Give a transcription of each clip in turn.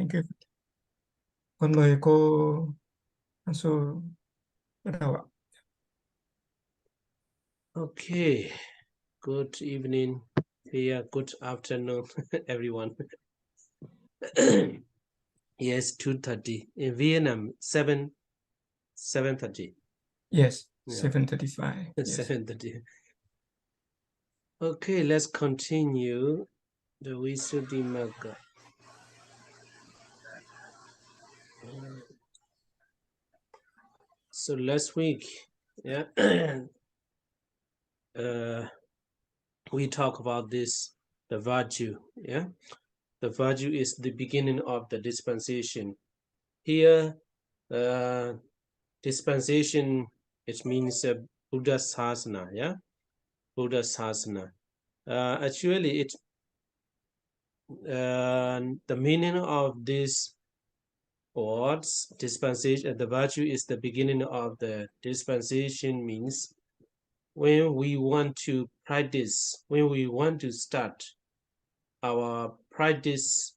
Thank you. Con mời cô Ansu bắt đầu ạ. Okay, good evening here, good afternoon, everyone. Yes, 2:30 in Vietnam, 7:30. Yes, Yeah. 7:35. Yes. 7:30. Okay, let's continue the VISUDDHIMAGGA. So last week, yeah, we talk about this, the virtue, yeah. The virtue is the beginning of the dispensation. Here, dispensation, it means Buddha Sasana, yeah, Buddha Sasana. Actually, it the meaning of this words dispensation, the virtue is the beginning of the dispensation, means when we want to practice, when we want to start our practice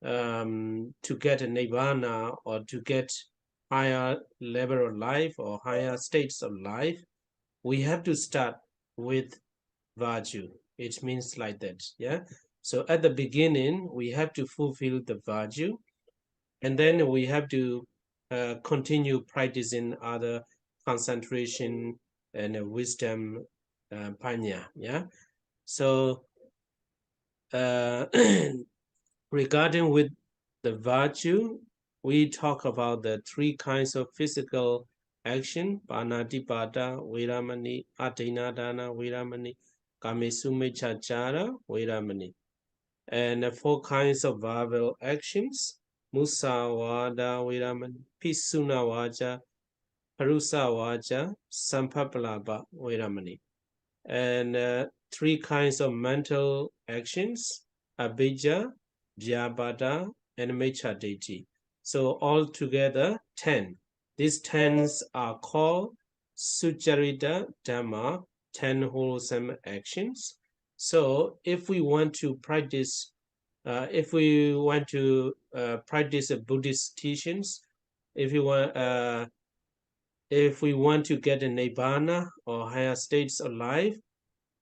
to get a nirvana or to get higher level of life or higher states of life, we have to start with virtue. It means like that, yeah. So at the beginning, we have to fulfill the virtue, and then we have to continue practicing other concentration and wisdom, panya, yeah. So regarding with the virtue, we talk about the three kinds of physical action: panatipata, veramani, adhinadana, veramani, kamesumechachara, veramani, and the four kinds of verbal actions: musawada, veramani, pisunawaja, parusawaja, sampapalaba, veramani, and three kinds of mental actions: abhijja, vyabhada, and mechadeti. So altogether 10. These 10s are called sucharita dhamma, 10 wholesome actions. So if we want to practice, practice Buddhist teachings, if we want to get a nibbana or higher states of life,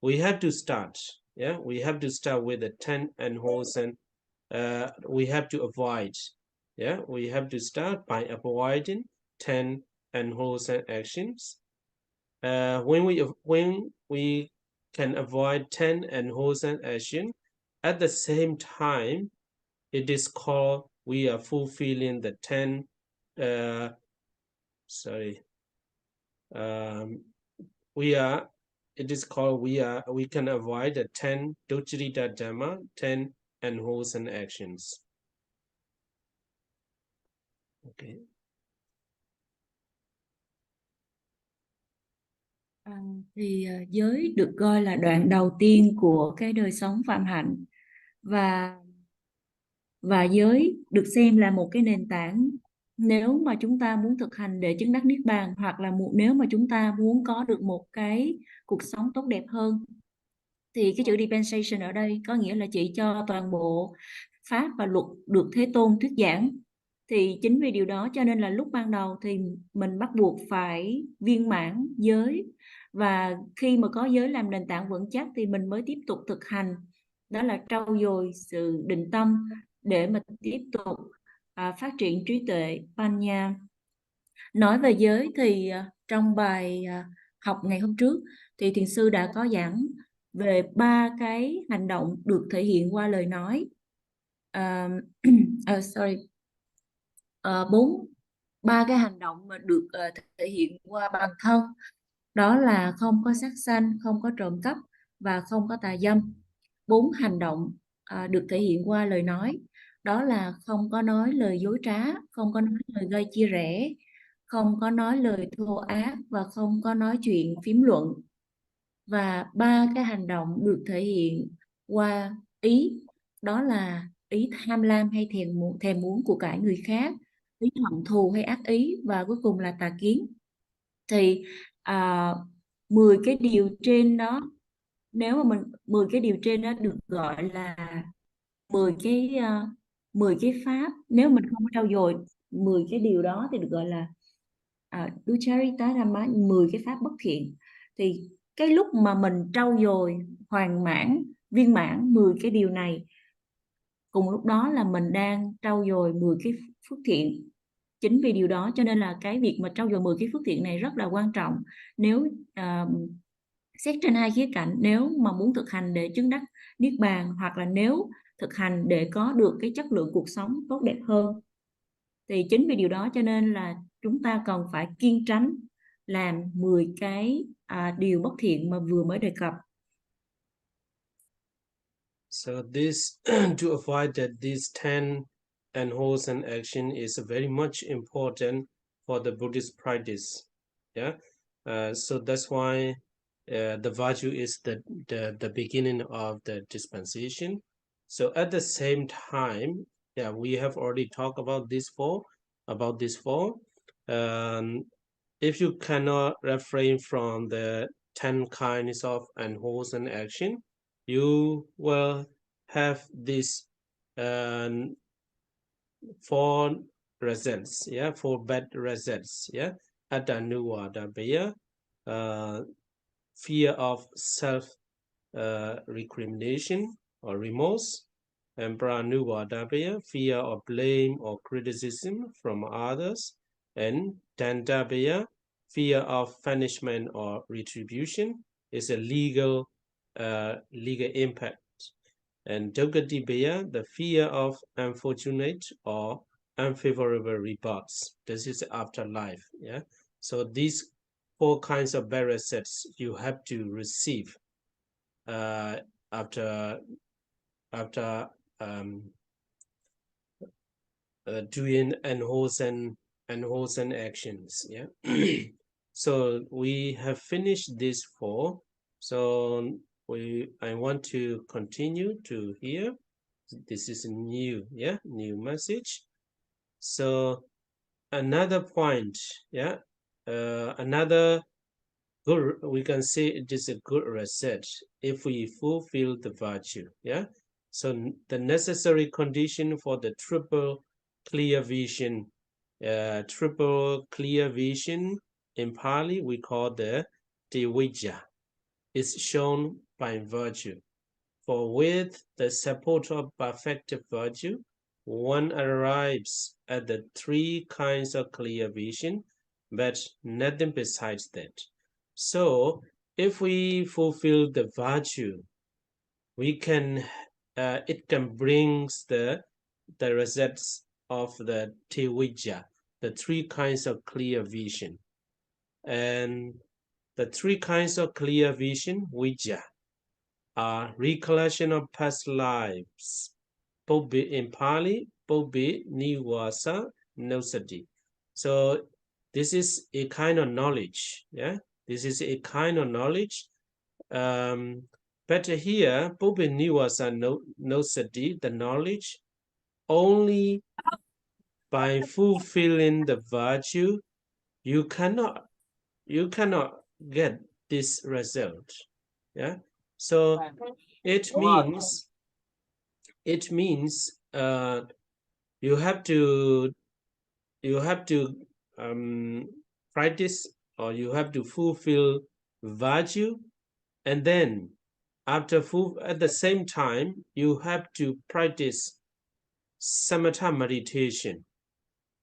we have to start. Yeah, we have to start with the 10 and wholesome. We have to avoid. Yeah, we have to start by avoiding 10 and wholesome actions. When we can avoid 10 and wholesome action, at the same time, it is called we are fulfilling the 10. It is called we can avoid the 10 dukkha dhamma, 10 and wholesome actions. Okay. Giới được coi là đoạn đầu tiên của cái đời sống phạm hạnh, và giới được xem là một cái nền tảng nếu mà chúng ta muốn thực hành để chứng đắc niết bàn, hoặc là nếu mà chúng ta muốn có được một cái cuộc sống tốt đẹp hơn. Thì cái chữ dispensation ở đây có nghĩa là chỉ cho toàn bộ pháp và luật được Thế Tôn thuyết giảng. Thì chính vì điều đó cho nên là lúc ban đầu thì mình bắt buộc phải viên mãn giới, và khi mà có giới làm nền tảng vững chắc thì mình mới tiếp tục thực hành, đó là trau dồi sự định tâm để mà tiếp tục phát triển trí tuệ panya. Nói về giới thì trong bài học ngày hôm trước thì thiền sư đã có giảng về 3 cái hành động được thể hiện qua lời nói. Ba cái hành động mà được thể hiện qua bằng thân, đó là không có sát sanh, không có trộm cắp và không có tà dâm. 4 hành động được thể hiện qua lời nói, đó là không có nói lời dối trá, không có nói lời gây chia rẽ, không có nói lời thô ác và không có nói chuyện phím luận. Và 3 cái hành động được thể hiện qua ý, đó là ý tham lam hay thèm muốn của cải người khác, ý hận thù hay ác ý, và cuối cùng là tà kiến. Thì 10 cái điều trên đó, nếu mà 10 cái điều trên đó được gọi là 10 cái 10 cái pháp. Nếu mình không trau dồi 10 cái điều đó thì được gọi là Duccharitadhamma, 10 cái pháp bất thiện. Thì cái lúc mà mình trau dồi hoàn mãn, viên mãn 10 cái điều này, cùng lúc đó là mình đang trau dồi 10 cái phước thiện. Chính vì điều đó cho nên là cái việc mà trau dồi 10 cái phước thiện này rất là quan trọng. Nếu xét trên hai khía cạnh, nếu mà muốn thực hành để chứng đắc niết bàn, hoặc là nếu thực hành để có được cái chất lượng cuộc sống tốt đẹp hơn. Thì chính vì điều đó cho nên là chúng ta cần phải kiêng tránh làm 10 cái điều bất thiện mà vừa mới đề cập. So this to avoid that these 10 unwholesome action is very much important for the Buddhist practice. Yeah, so that's why the virtue is the beginning of the dispensation. So at the same time, yeah, we have already talked about this four. If you cannot refrain from the 10 kinds of unwholesome action, you will have this 4 results, yeah, 4 bad results, yeah. Atanuwadabhaya, fear of self recrimination or remorse, and pranuwadabhaya, fear of blame or criticism from others, and dandabhaya, fear of punishment or retribution, is a legal impact. And Dogadibhaya, the fear of unfortunate or unfavorable rebuts. This is afterlife. Yeah. So these 4 kinds of bad sets you have to receive after doing unwholesome actions. Yeah. So we have finished these 4. So I want to continue to here. This is new, yeah, new message. So another point, yeah, another good, we can say it is a good reset if we fulfill the virtue, yeah. So the necessary condition for the triple clear vision, in Pali we call the Divijja, is shown by virtue. For with the support of perfected virtue, one arrives at the 3 kinds of clear vision, but nothing besides that. So, if we fulfill the virtue, we can, it can bring the results of the Divijja, the 3 kinds of clear vision. And the 3 kinds of clear vision, Vijja, recollection of past lives, Pobe in Pali, Pobe Niwasa Nosati. So this is a kind of knowledge, yeah. This is a kind of knowledge. But here, Pobe Niwasa Nosati, the knowledge, only by fulfilling the virtue, you cannot get this result, yeah. So it means you have to practice, or you have to fulfill virtue, and then at the same time you have to practice samatha meditation,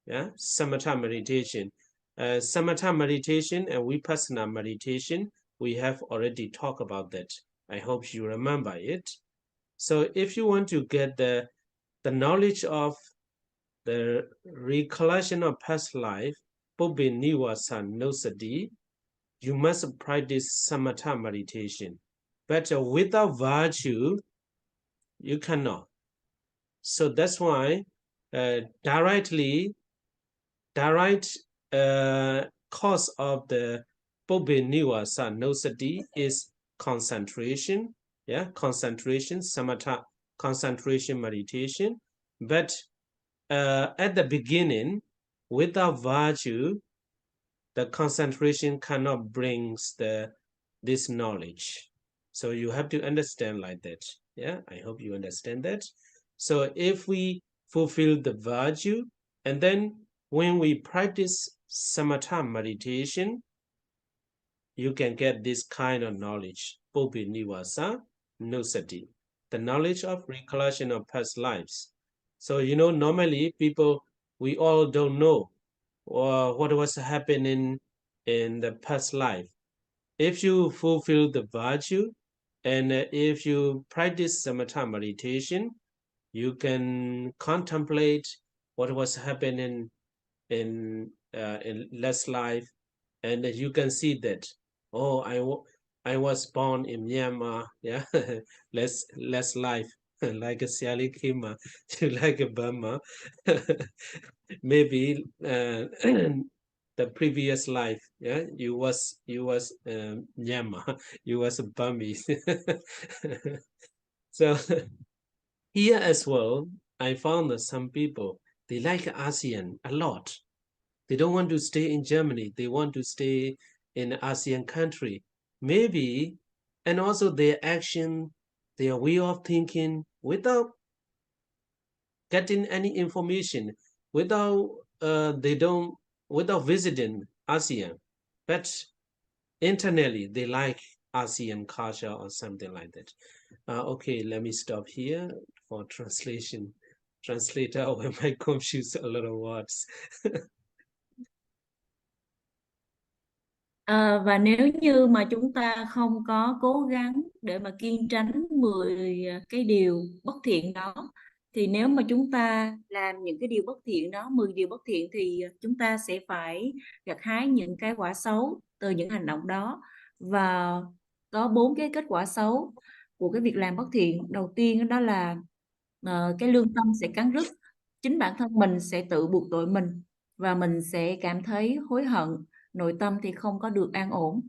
yeah, samatha meditation. Samatha meditation and vipassana meditation, we have already talked about that. I hope you remember it. So if you want to get the knowledge of the recollection of past life, Pobe Niwasa Nosati, you must practice samatha meditation. But without virtue, you cannot. So that's why direct cause of the Pobe Niwasa Nosati is concentration, yeah, concentration, samatha, concentration meditation. But at the beginning, without virtue, the concentration cannot bring this knowledge. So you have to understand like that. Yeah, I hope you understand that. So if we fulfill the virtue, and then when we practice samatha meditation, you can get this kind of knowledge, Popi Nivasa Nosati, the knowledge of recollection of past lives. So, normally people, we all don't know what was happening in the past life. If you fulfill the virtue, and if you practice samatha meditation, you can contemplate what was happening in last life, and you can see that, oh, I was born in Myanmar, yeah, last life, like a Siali Kima, like a Burma, maybe the previous life, yeah, you was Myanmar, you was a Burmese. So here as well, I found that some people, they like ASEAN a lot. They don't want to stay in Germany. They want to stay in an ASEAN country. Maybe, and also their action, their way of thinking, without getting any information, without without visiting ASEAN, but internally they like ASEAN culture or something like that. Okay, let me stop here for translation. Translator, I might confuse a lot of words. Và nếu như mà chúng ta không có cố gắng để mà kiêng tránh 10 cái điều bất thiện đó, thì nếu mà chúng ta làm những cái điều bất thiện đó, 10 điều bất thiện, thì chúng ta sẽ phải gặt hái những cái quả xấu từ những hành động đó. Và có 4 cái kết quả xấu của cái việc làm bất thiện. Đầu tiên đó là cái lương tâm sẽ cắn rứt, chính bản thân mình sẽ tự buộc tội mình và mình sẽ cảm thấy hối hận, nội tâm thì không có được an ổn.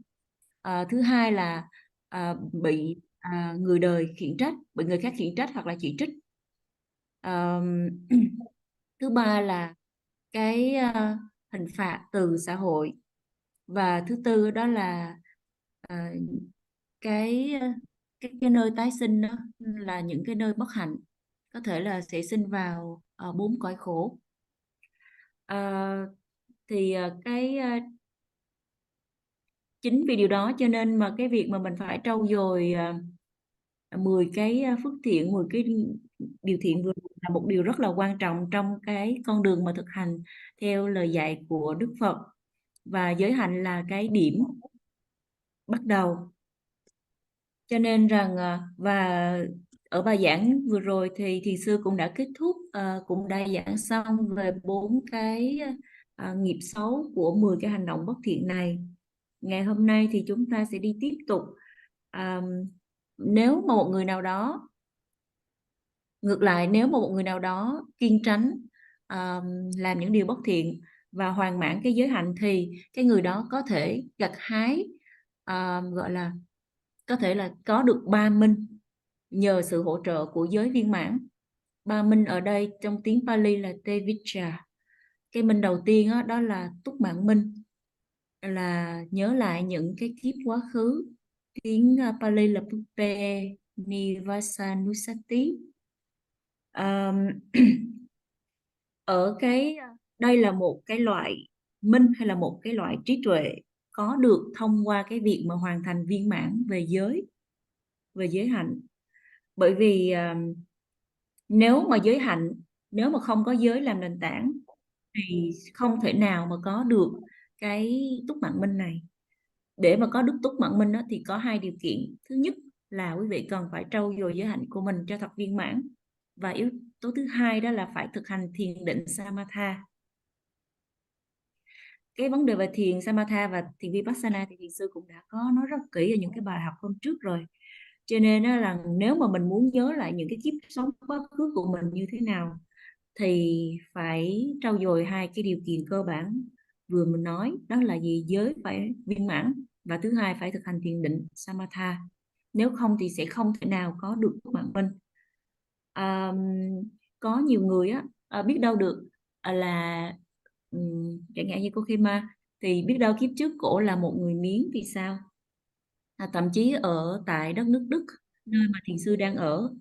Thứ hai là bị người đời khiển trách, bị người khác khiển trách hoặc là chỉ trích. Thứ ba là cái hình phạt từ xã hội. Và thứ tư đó là cái nơi tái sinh đó, là những cái nơi bất hạnh, có thể là sẽ sinh vào 4 cõi khổ. Thì chính vì điều đó cho nên mà cái việc mà mình phải trau dồi 10 cái phước thiện, 10 cái điều thiện vừa là một điều rất là quan trọng trong cái con đường mà thực hành theo lời dạy của Đức Phật. Và giới hạnh là cái điểm bắt đầu. Cho nên rằng và ở bài giảng vừa rồi thì thiền sư cũng đã kết thúc, cũng đã giảng xong về 4 cái nghiệp xấu của 10 cái hành động bất thiện này. Ngày hôm nay thì chúng ta sẽ đi tiếp tục. Nếu mà một người nào đó, ngược lại, nếu mà một người nào đó kiêng tránh làm những điều bất thiện và hoàn mãn cái giới hạnh, thì cái người đó có thể gặt hái, gọi là có thể là có được 3 minh nhờ sự hỗ trợ của giới viên mãn. 3 minh ở đây trong tiếng Pali là Tevicca. Cái minh đầu tiên đó là túc mạng minh, là nhớ lại những cái kiếp quá khứ. Tiếng Pali là Pupe Nivasanusati. Ở đây là một cái loại minh hay là một cái loại trí tuệ có được thông qua cái việc mà hoàn thành viên mãn về giới hạnh. Bởi vì nếu mà không có giới làm nền tảng thì không thể nào mà có được cái túc mạng minh này. Để mà có đức túc mạng minh đó, thì có 2 điều kiện. Thứ nhất là quý vị cần phải trau dồi giới hạnh của mình cho thật viên mãn. Và yếu tố thứ hai đó là phải thực hành thiền định Samatha. Cái vấn đề về thiền Samatha và thiền Vipassana thì thiền sư cũng đã có nói rất kỹ ở những cái bài học hôm trước rồi. Cho nên là nếu mà mình muốn nhớ lại những cái kiếp sống quá khứ của mình như thế nào, thì phải trau dồi 2 cái điều kiện cơ bản vừa mình nói, đó là gì? Giới phải viên mãn, và thứ hai phải thực hành thiền định Samatha. Nếu không thì sẽ không thể nào có được mạng minh. Có nhiều người biết đâu được là chẳng hạn như cô Khema thì biết đâu kiếp trước cổ là một người Miến thì sao? Thậm chí ở tại đất nước Đức, nơi mà thiền sư đang ở,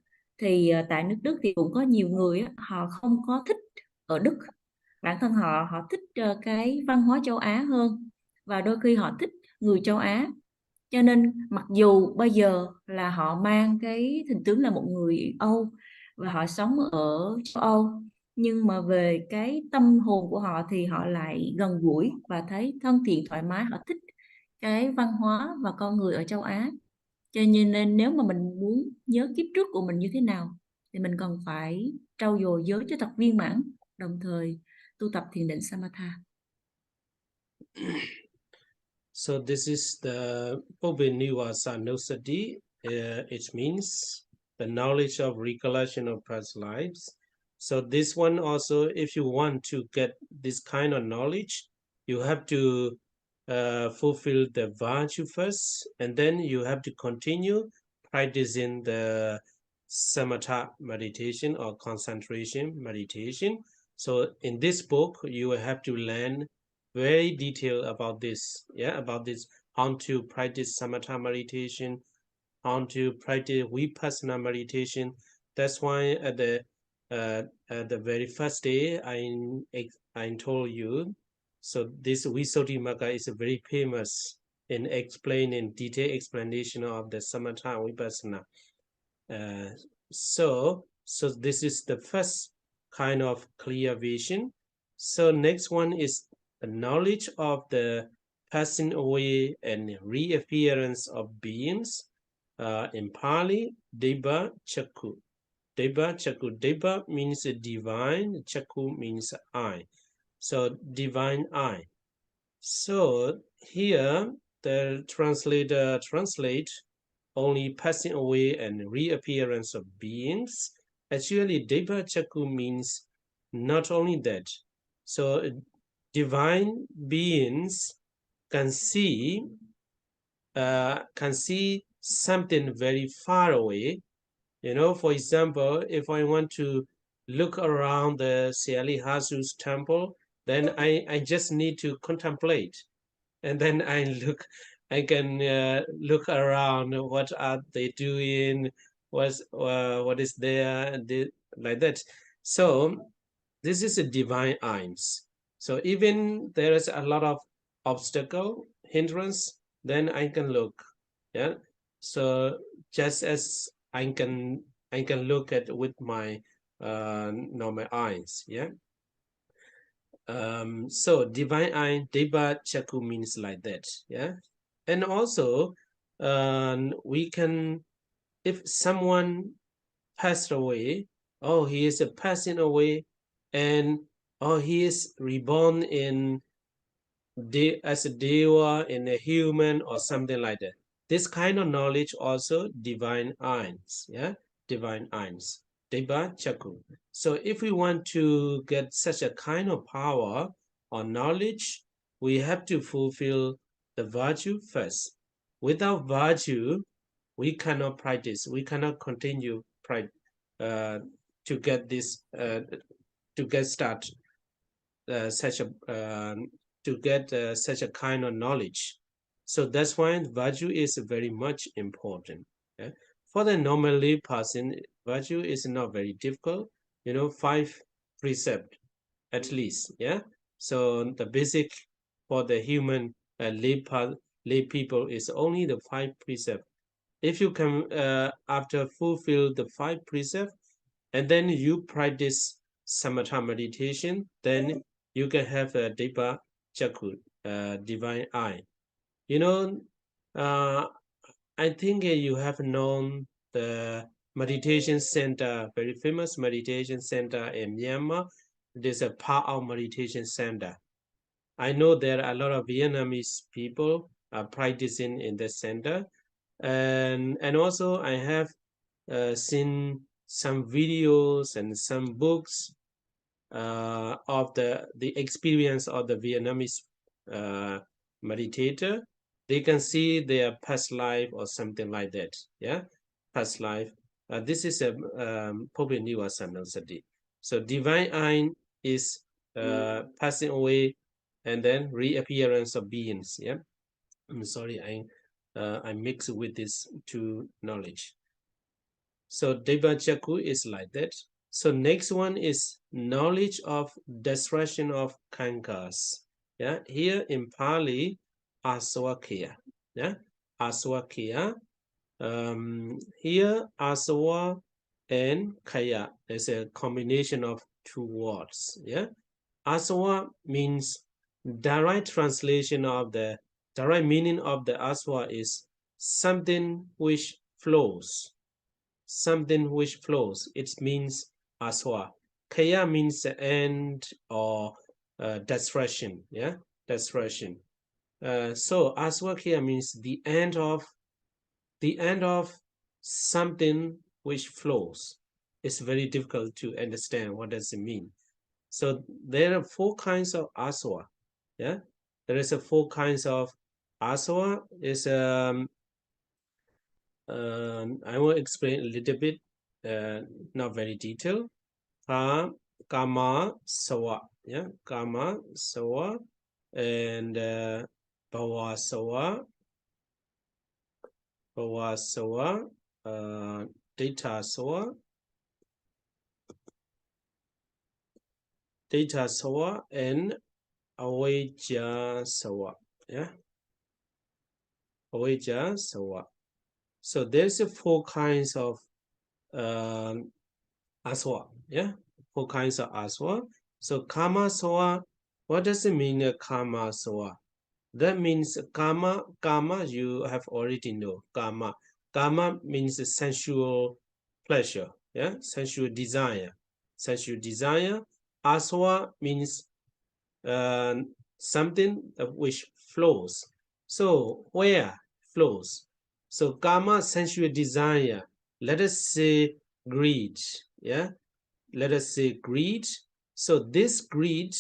thì tại nước Đức thì cũng có nhiều người á, họ không có thích ở Đức, bản thân họ thích cái văn hóa châu Á hơn, và đôi khi họ thích người châu Á, cho nên mặc dù bây giờ là họ mang cái hình tướng là một người Âu và họ sống ở châu Âu, nhưng mà về cái tâm hồn của họ thì họ lại gần gũi và thấy thân thiện thoải mái, họ thích cái văn hóa và con người ở châu Á. Cho nên nếu mà mình muốn nhớ kiếp trước của mình như thế nào thì mình cần phải trau dồi giới cho thật viên mãn, đồng thời tu tập thiền định Samatha. So this is the Bhuvanivasanassati. It means the knowledge of recollection of past lives. So this one also, if you want to get this kind of knowledge, you have to fulfill the virtue first, and then you have to continue practicing the samatha meditation or concentration meditation. So in this book, you will have to learn very detailed about this, about this, how to practice samatha meditation, how to practice vipassana meditation. That's why at the very first day I told you, so this VISUDDHIMAGGA is very famous in explaining detailed explanation of the samatha vipassana. So this is the first kind of clear vision. So next one is the knowledge of the passing away and reappearance of beings. In Pali, Deva Chakku. Deva Chakku. Deva means divine, Chakku means eye. So divine eye. So here the translator translate only passing away and reappearance of beings. Actually, Deva Chakku means not only that. So divine beings can see something very far away. You know, for example, if I want to look around the Sialihasu's temple, then I just need to contemplate, and then I can look around. What are they doing? What is there? Like that. So this is a divine eyes. So even there is a lot of obstacle, hindrance, then I can look. Yeah. So just as I can look at with my normal eyes. Yeah. So divine eye, Deva Chakku means like that. Yeah. And also we can, if someone passed away, oh, he is passing away, and oh, he is reborn as a deva, in a human or something like that. This kind of knowledge also divine eyes, divine eyes, Deva Chakku. So if we want to get such a kind of power or knowledge, we have to fulfill the virtue first. Without virtue, we cannot practice, we cannot continue to get this, to get start such a to get such a kind of knowledge. So that's why virtue is very much important. Yeah? For the normal lay person, virtue is not very difficult. You know, 5 precepts at least. Yeah. So the basic for the human lay people is only the 5 precepts. If you can after fulfill the 5 precepts, and then you practice samatha meditation, then you can have a Deva Chakku, divine eye. You know, I think you have known the meditation center, very famous meditation center in Myanmar. There's a Pao meditation center. I know there are a lot of Vietnamese people practicing in the center, and also I have seen some videos and some books of the experience of the Vietnamese meditator. They can see their past life or something like that. Yeah, past life. This is a Bhuvanivasanassati. So divine eye is passing away and then reappearance of beings. Yeah, I'm sorry, I mix with this two knowledge. So Devachakku is like that. So next one is knowledge of destruction of kankas. Yeah, here in Pali, aswakya. Yeah, aswakya. Here aswa and kaya. There's a combination of two words. Yeah, aswa means direct translation of the direct meaning of the aswa is something which flows. Something which flows. It means aswa. Kaya means the end or destruction. Yeah, destruction. So aswa kaya means the end of something which flows. It's very difficult to understand what does it mean. So there are 4 kinds of aswa. Yeah, there is a 4 kinds of aswa. Is I will explain a little bit, not very detailed. Kama sawa, yeah, kama sawa, and bhava sawa, data sawa, and avijja sawa, yeah, avijja sawa. So there's 4 kinds of aswa, yeah, 4 kinds of aswa. So kama sawa, what does it mean, kama sawa? That means kama you have already know. Kama means sensual pleasure, yeah, sensual desire. Aswa means something which flows. So where flows? So kama, sensual desire. Let us say greed, yeah. Let us say greed. So this greed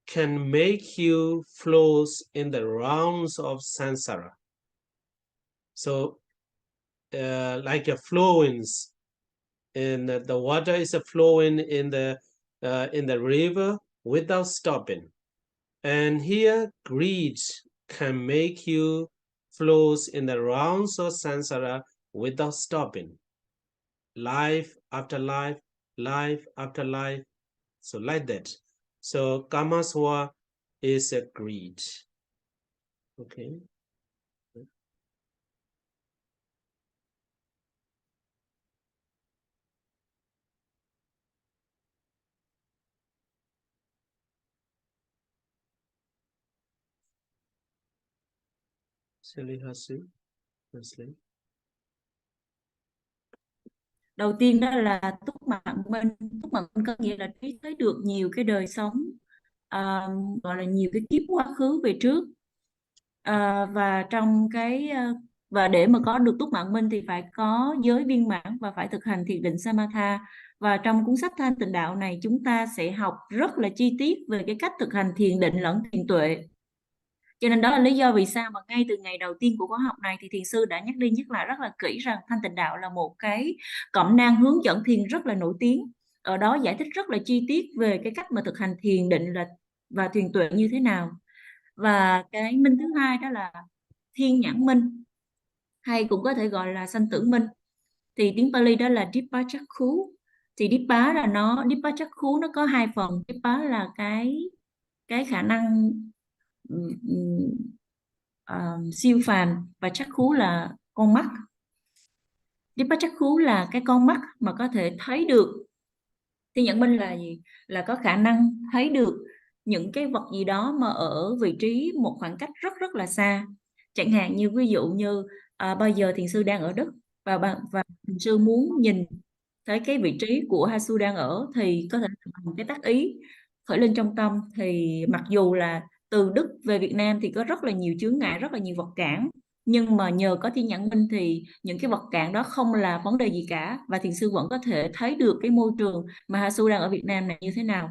can make you flows in the rounds of samsara. So like a flowings in the water is a flowing in the river without stopping. And here greed can make you flows in the rounds of samsara without stopping. Life after life, life after life. So like that. So kamaswa is a greed. Okay. Salihasu, translate. Đầu tiên đó là túc mạng minh. Túc mạng minh có nghĩa là trí thấy được nhiều cái đời sống, gọi là nhiều cái kiếp quá khứ về trước, và trong cái và để mà có được túc mạng minh thì phải có giới viên mãn và phải thực hành thiền định samatha. Và trong cuốn sách Thanh Tịnh Đạo này chúng ta sẽ học rất là chi tiết về cái cách thực hành thiền định lẫn thiền tuệ. Cho nên đó là lý do vì sao mà ngay từ ngày đầu tiên của khóa học này thì thiền sư đã nhắc đi nhắc lại rất là kỹ rằng Thanh Tịnh Đạo là một cái cẩm nang hướng dẫn thiền rất là nổi tiếng. Ở đó giải thích rất là chi tiết về cái cách mà thực hành thiền định và thiền tuệ như thế nào. Và cái minh thứ hai đó là thiên nhãn minh, hay cũng có thể gọi là sanh tử minh. Thì tiếng Pali đó là Dipachakku. Thì Dipachakku nó có 2 phần. Dipa là cái khả năng siêu phàm, và Chakku là con mắt. Dipachakku là cái con mắt mà có thể thấy được. Thiên nhãn minh là gì? Là có khả năng thấy được những cái vật gì đó mà ở vị trí một khoảng cách rất rất là xa. Chẳng hạn như ví dụ như bây giờ thiền sư đang ở đất và thiền sư muốn nhìn thấy cái vị trí của Hasu đang ở thì có thể làm cái tác ý khởi lên trong tâm. Thì mặc dù là từ Đức về Việt Nam thì có rất là nhiều chướng ngại, rất là nhiều vật cản, nhưng mà nhờ có thiên nhãn minh thì những cái vật cản đó không là vấn đề gì cả, và thiền sư vẫn có thể thấy được cái môi trường mà Hasu đang ở Việt Nam này như thế nào.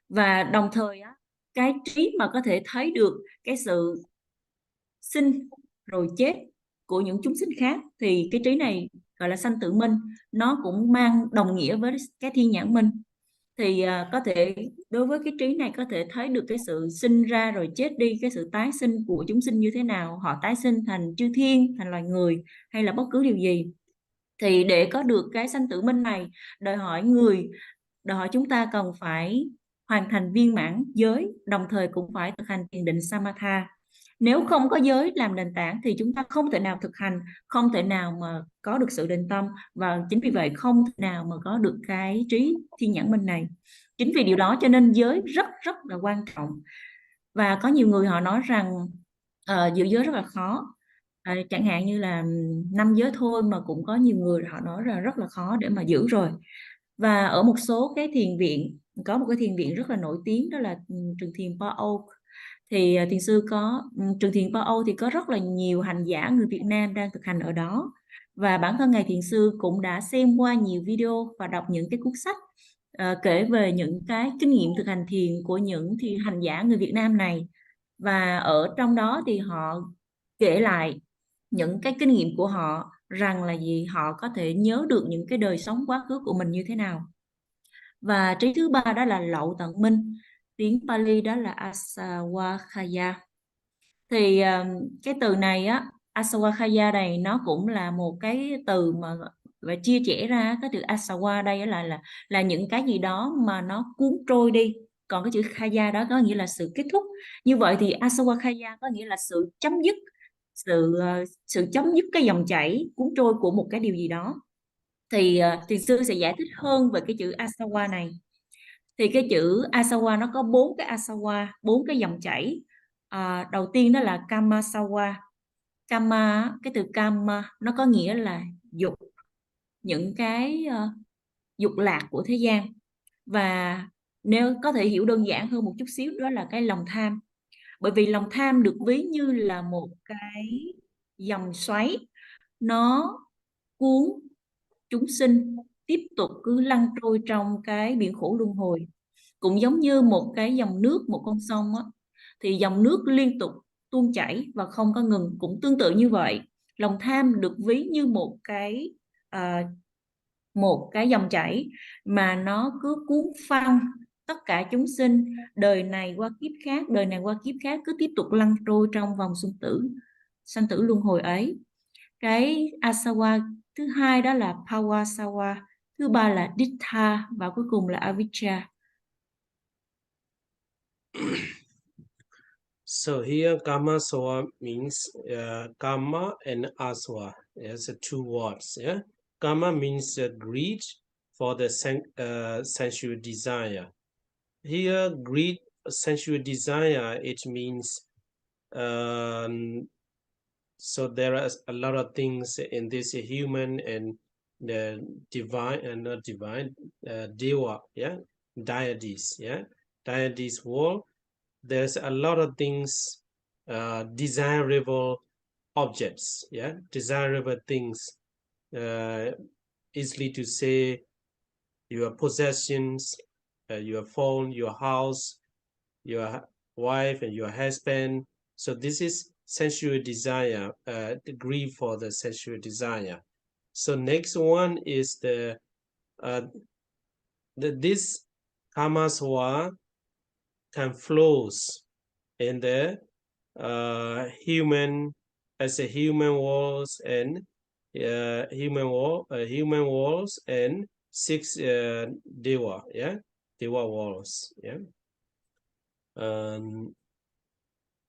Và đồng thời cái trí mà có thể thấy được cái sự sinh rồi chết của những chúng sinh khác thì cái trí này gọi là sanh tử minh. Nó cũng mang đồng nghĩa với cái thiên nhãn minh. Thì có thể đối với cái trí này có thể thấy được cái sự sinh ra rồi chết đi, cái sự tái sinh của chúng sinh như thế nào. Họ tái sinh thành chư thiên, thành loài người hay là bất cứ điều gì. Thì để có được cái sanh tử minh này, đòi hỏi chúng ta cần phải hoàn thành viên mãn giới, đồng thời cũng phải thực hành thiền định Samatha. Nếu không có giới làm nền tảng thì chúng ta không thể nào thực hành, không thể nào mà có được sự định tâm, và chính vì vậy không thể nào mà có được cái trí thiên nhãn minh này. Chính vì điều đó cho nên giới rất rất là quan trọng. Và có nhiều người họ nói rằng giữ giới rất là khó. Chẳng hạn như là 5 giới thôi mà cũng có nhiều người họ nói là rất là khó để mà giữ rồi. Và ở một số cái thiền viện, có một cái thiền viện rất là nổi tiếng, đó là trường thiền Po Âu. Thì thiền sư có trường thiền Po Âu thì có rất là nhiều hành giả người Việt Nam đang thực hành ở đó. Và bản thân ngài thiền sư cũng đã xem qua nhiều video và đọc những cái cuốn sách kể về những cái kinh nghiệm thực hành thiền của những hành giả người Việt Nam này. Và ở trong đó thì họ kể lại những cái kinh nghiệm của họ, rằng là gì, họ có thể nhớ được những cái đời sống quá khứ của mình như thế nào. Và trí thứ ba đó là lậu tận minh, tiếng Pali đó là Asawakkhaya. Thì cái từ này á, Asawakkhaya này nó cũng là một cái từ mà và chia sẻ ra. Cái từ Asawa đây là những cái gì đó mà nó cuốn trôi đi, còn cái chữ Khaya đó có nghĩa là sự kết thúc. Như vậy thì Asawakkhaya có nghĩa là sự chấm dứt, sự chấm dứt cái dòng chảy cuốn trôi của một cái điều gì đó. Thì thiền sư sẽ giải thích hơn về cái chữ Asawa này. Thì cái chữ Asawa nó có 4 cái Asawa, 4 cái dòng chảy. Đầu tiên đó là Kamasawa. Kama, cái từ Kama nó có nghĩa là dục, những cái dục lạc của thế gian. Và nếu có thể hiểu đơn giản hơn một chút xíu, đó là cái lòng tham. Bởi vì lòng tham được ví như là một cái dòng xoáy, nó cuốn chúng sinh tiếp tục cứ lăn trôi trong cái biển khổ luân hồi. Cũng giống như một cái dòng nước, một con sông á, thì dòng nước liên tục tuôn chảy và không có ngừng. Cũng tương tự như vậy, lòng tham được ví như một cái dòng chảy mà nó cứ cuốn phăng tất cả chúng sinh, đời này qua kiếp khác, đời này qua kiếp khác, cứ tiếp tục lăn trôi trong vòng sanh tử luân hồi ấy. Cái asawa thứ hai đó là pawasawa, thứ ba là dittha, và cuối cùng là avijja. So here, Kama Sawa means Kama and Aswa. There's two words. Yeah, Kama means greed for the sensual desire. Here, greed, sensual desire, it means so there are a lot of things in this human and the divine and not divine, deva, yeah, deities, yeah, deities world. There's a lot of things, desirable objects, yeah, desirable things, easily to say your possessions, your phone, your house, your wife and your husband. So this is sensual desire, the greed for the sensual desire. So next one is this kamaswa can flows in the human, as a human walls and human walls and 6 deva, yeah, deva walls, yeah.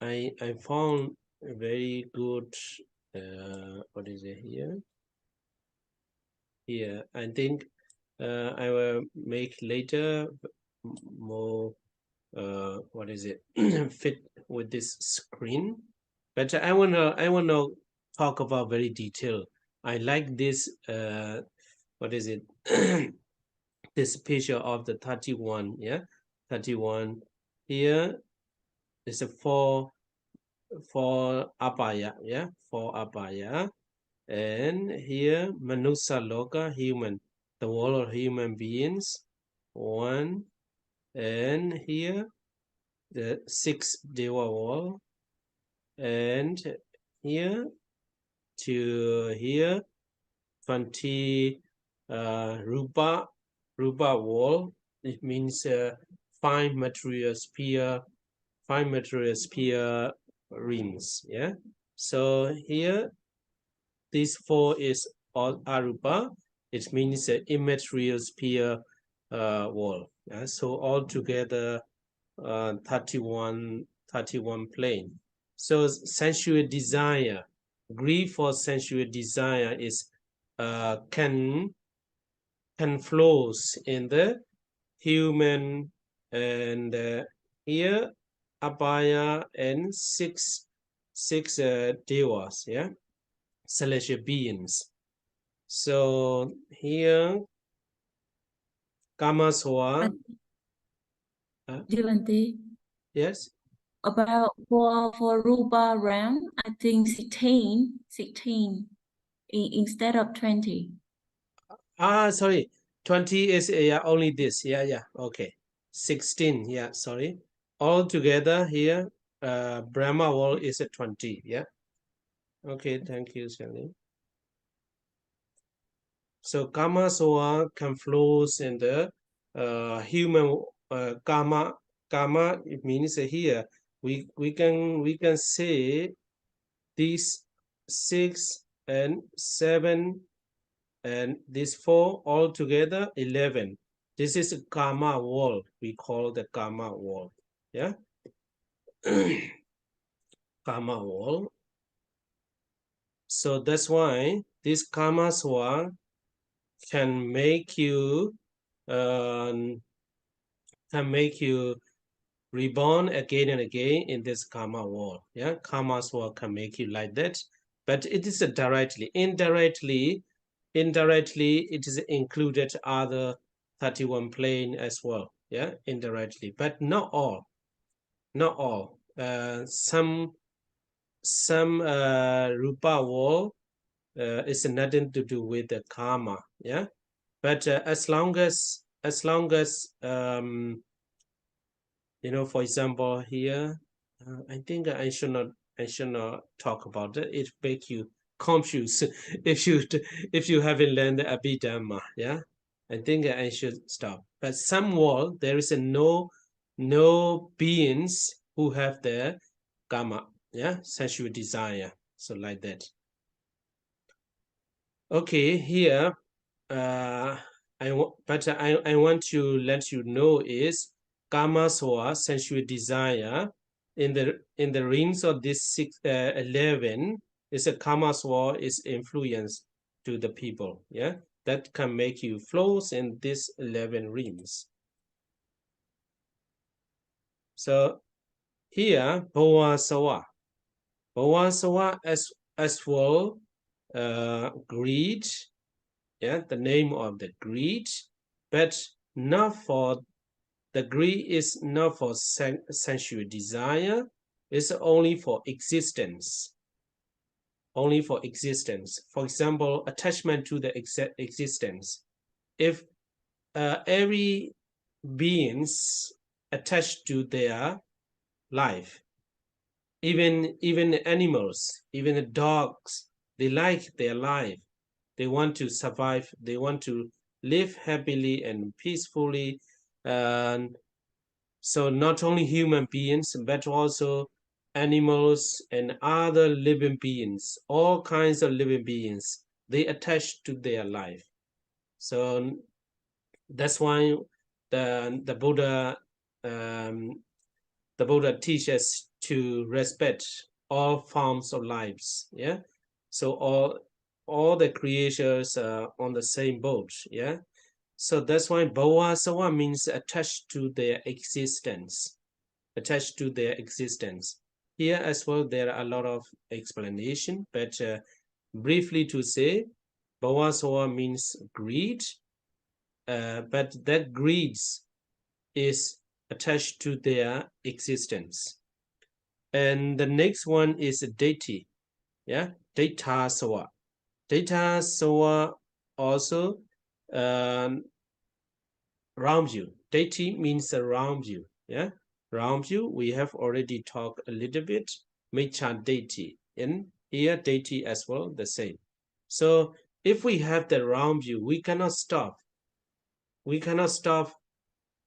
I found a very good what is it here? Here, I think I will make later more what is it fit with this screen, but I wanna talk about very detailed. I like this what is it this picture of the 31, yeah, 31. Here is a four apaya, yeah, 4 apaya. And here manusa loka, human, the world of human beings, 1. And here the 6 deva wall, and here to here 20 rupa wall. It means 5 material sphere rings, yeah. So here these 4 is or arupa, it means the immaterial sphere world. Yeah? So altogether 31 plane. So sensual desire, grief for sensual desire is can flows in the human and here apaya and six devas, yeah, celestial beings. So here Kamaswa, Jivanti, yes. about for Rupa realm, I think 16 instead of 20. Sorry, 20 is only this. Yeah, okay. 16, yeah, sorry. All together here, Brahma world is a 20, yeah. Okay, thank you, Shelly. So Kama Soa can flows in the human Kama. Kama, it means here we can say these 6 and 7 and these 4 all together 11. This is a karma world. We call the karma world. Yeah. Karma world. So that's why this karma swa can make you reborn again and again in this karma world. Yeah, karma swa can make you like that, but it is directly. Indirectly, it is included other 31 plane as well. Yeah, indirectly, but not all. Not all. Some rupa world is nothing to do with the karma. Yeah, but as long as you know, for example, here, I think I should not talk about it. It make you confused if you haven't learned the Abhidhamma. Yeah, I think I should stop. But some world there is no beings who have the karma. Yeah, sensual desire. So like that. Okay, here, I want to let you know is karma soa, sensual desire, in the rings of this 11 is a karma soa is influence to the people. Yeah, that can make you flows in these 11 rings. So here bhava soa as well, greed. Yeah, the name of the greed, but not for the greed is not for sensual desire. It's only for existence. Only for existence. For example, attachment to the existence. If every beings attached to their life, even animals, even the dogs, they like their life. They want to survive. They want to live happily and peacefully. And so not only human beings, but also animals and other living beings, all kinds of living beings, they attach to their life. So that's why the Buddha teaches to respect all forms of lives. Yeah, so all the creatures are on the same boat. Yeah, so that's why bhava sawa means attached to their existence. Attached to their existence. Here as well, there are a lot of explanation, but briefly to say, bhava sawa means greed, but that greed is attached to their existence. And the next one is deity. Yeah, data sawa. Data sawa also around you. Deity means around you. Yeah, around you. We have already talked a little bit. Mecha deity. In here, deity as well, the same. So if we have the around you, we cannot stop. We cannot stop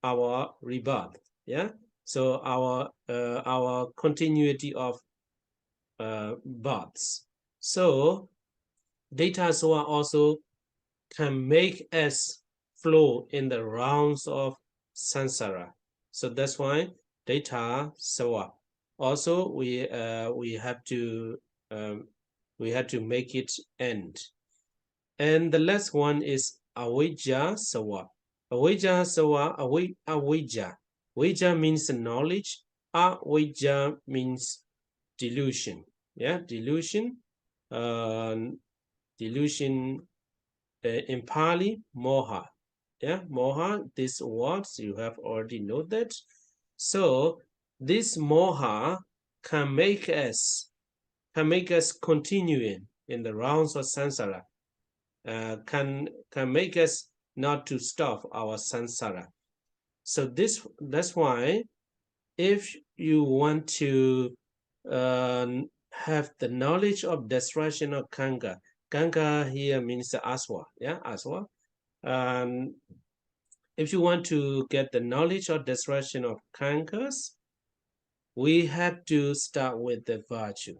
our rebirth. Yeah. So our continuity of births. So data soa also can make us flow in the rounds of samsara. So that's why data soa. Also, we have to make it end. And the last one is avijja sawa. Avijja sawa, avijja. Avijja means knowledge. Avijja means delusion. Yeah, delusion. Delusion in Pali, moha. Yeah, moha, these words you have already noted. So this moha can make us continuing in the rounds of samsara. Can make us not to stop our samsara. So that's why if you want to have the knowledge of destruction of kanga. Kanga here means the aswa, yeah, aswa. If you want to get the knowledge of destruction of kangas, we have to start with the virtue.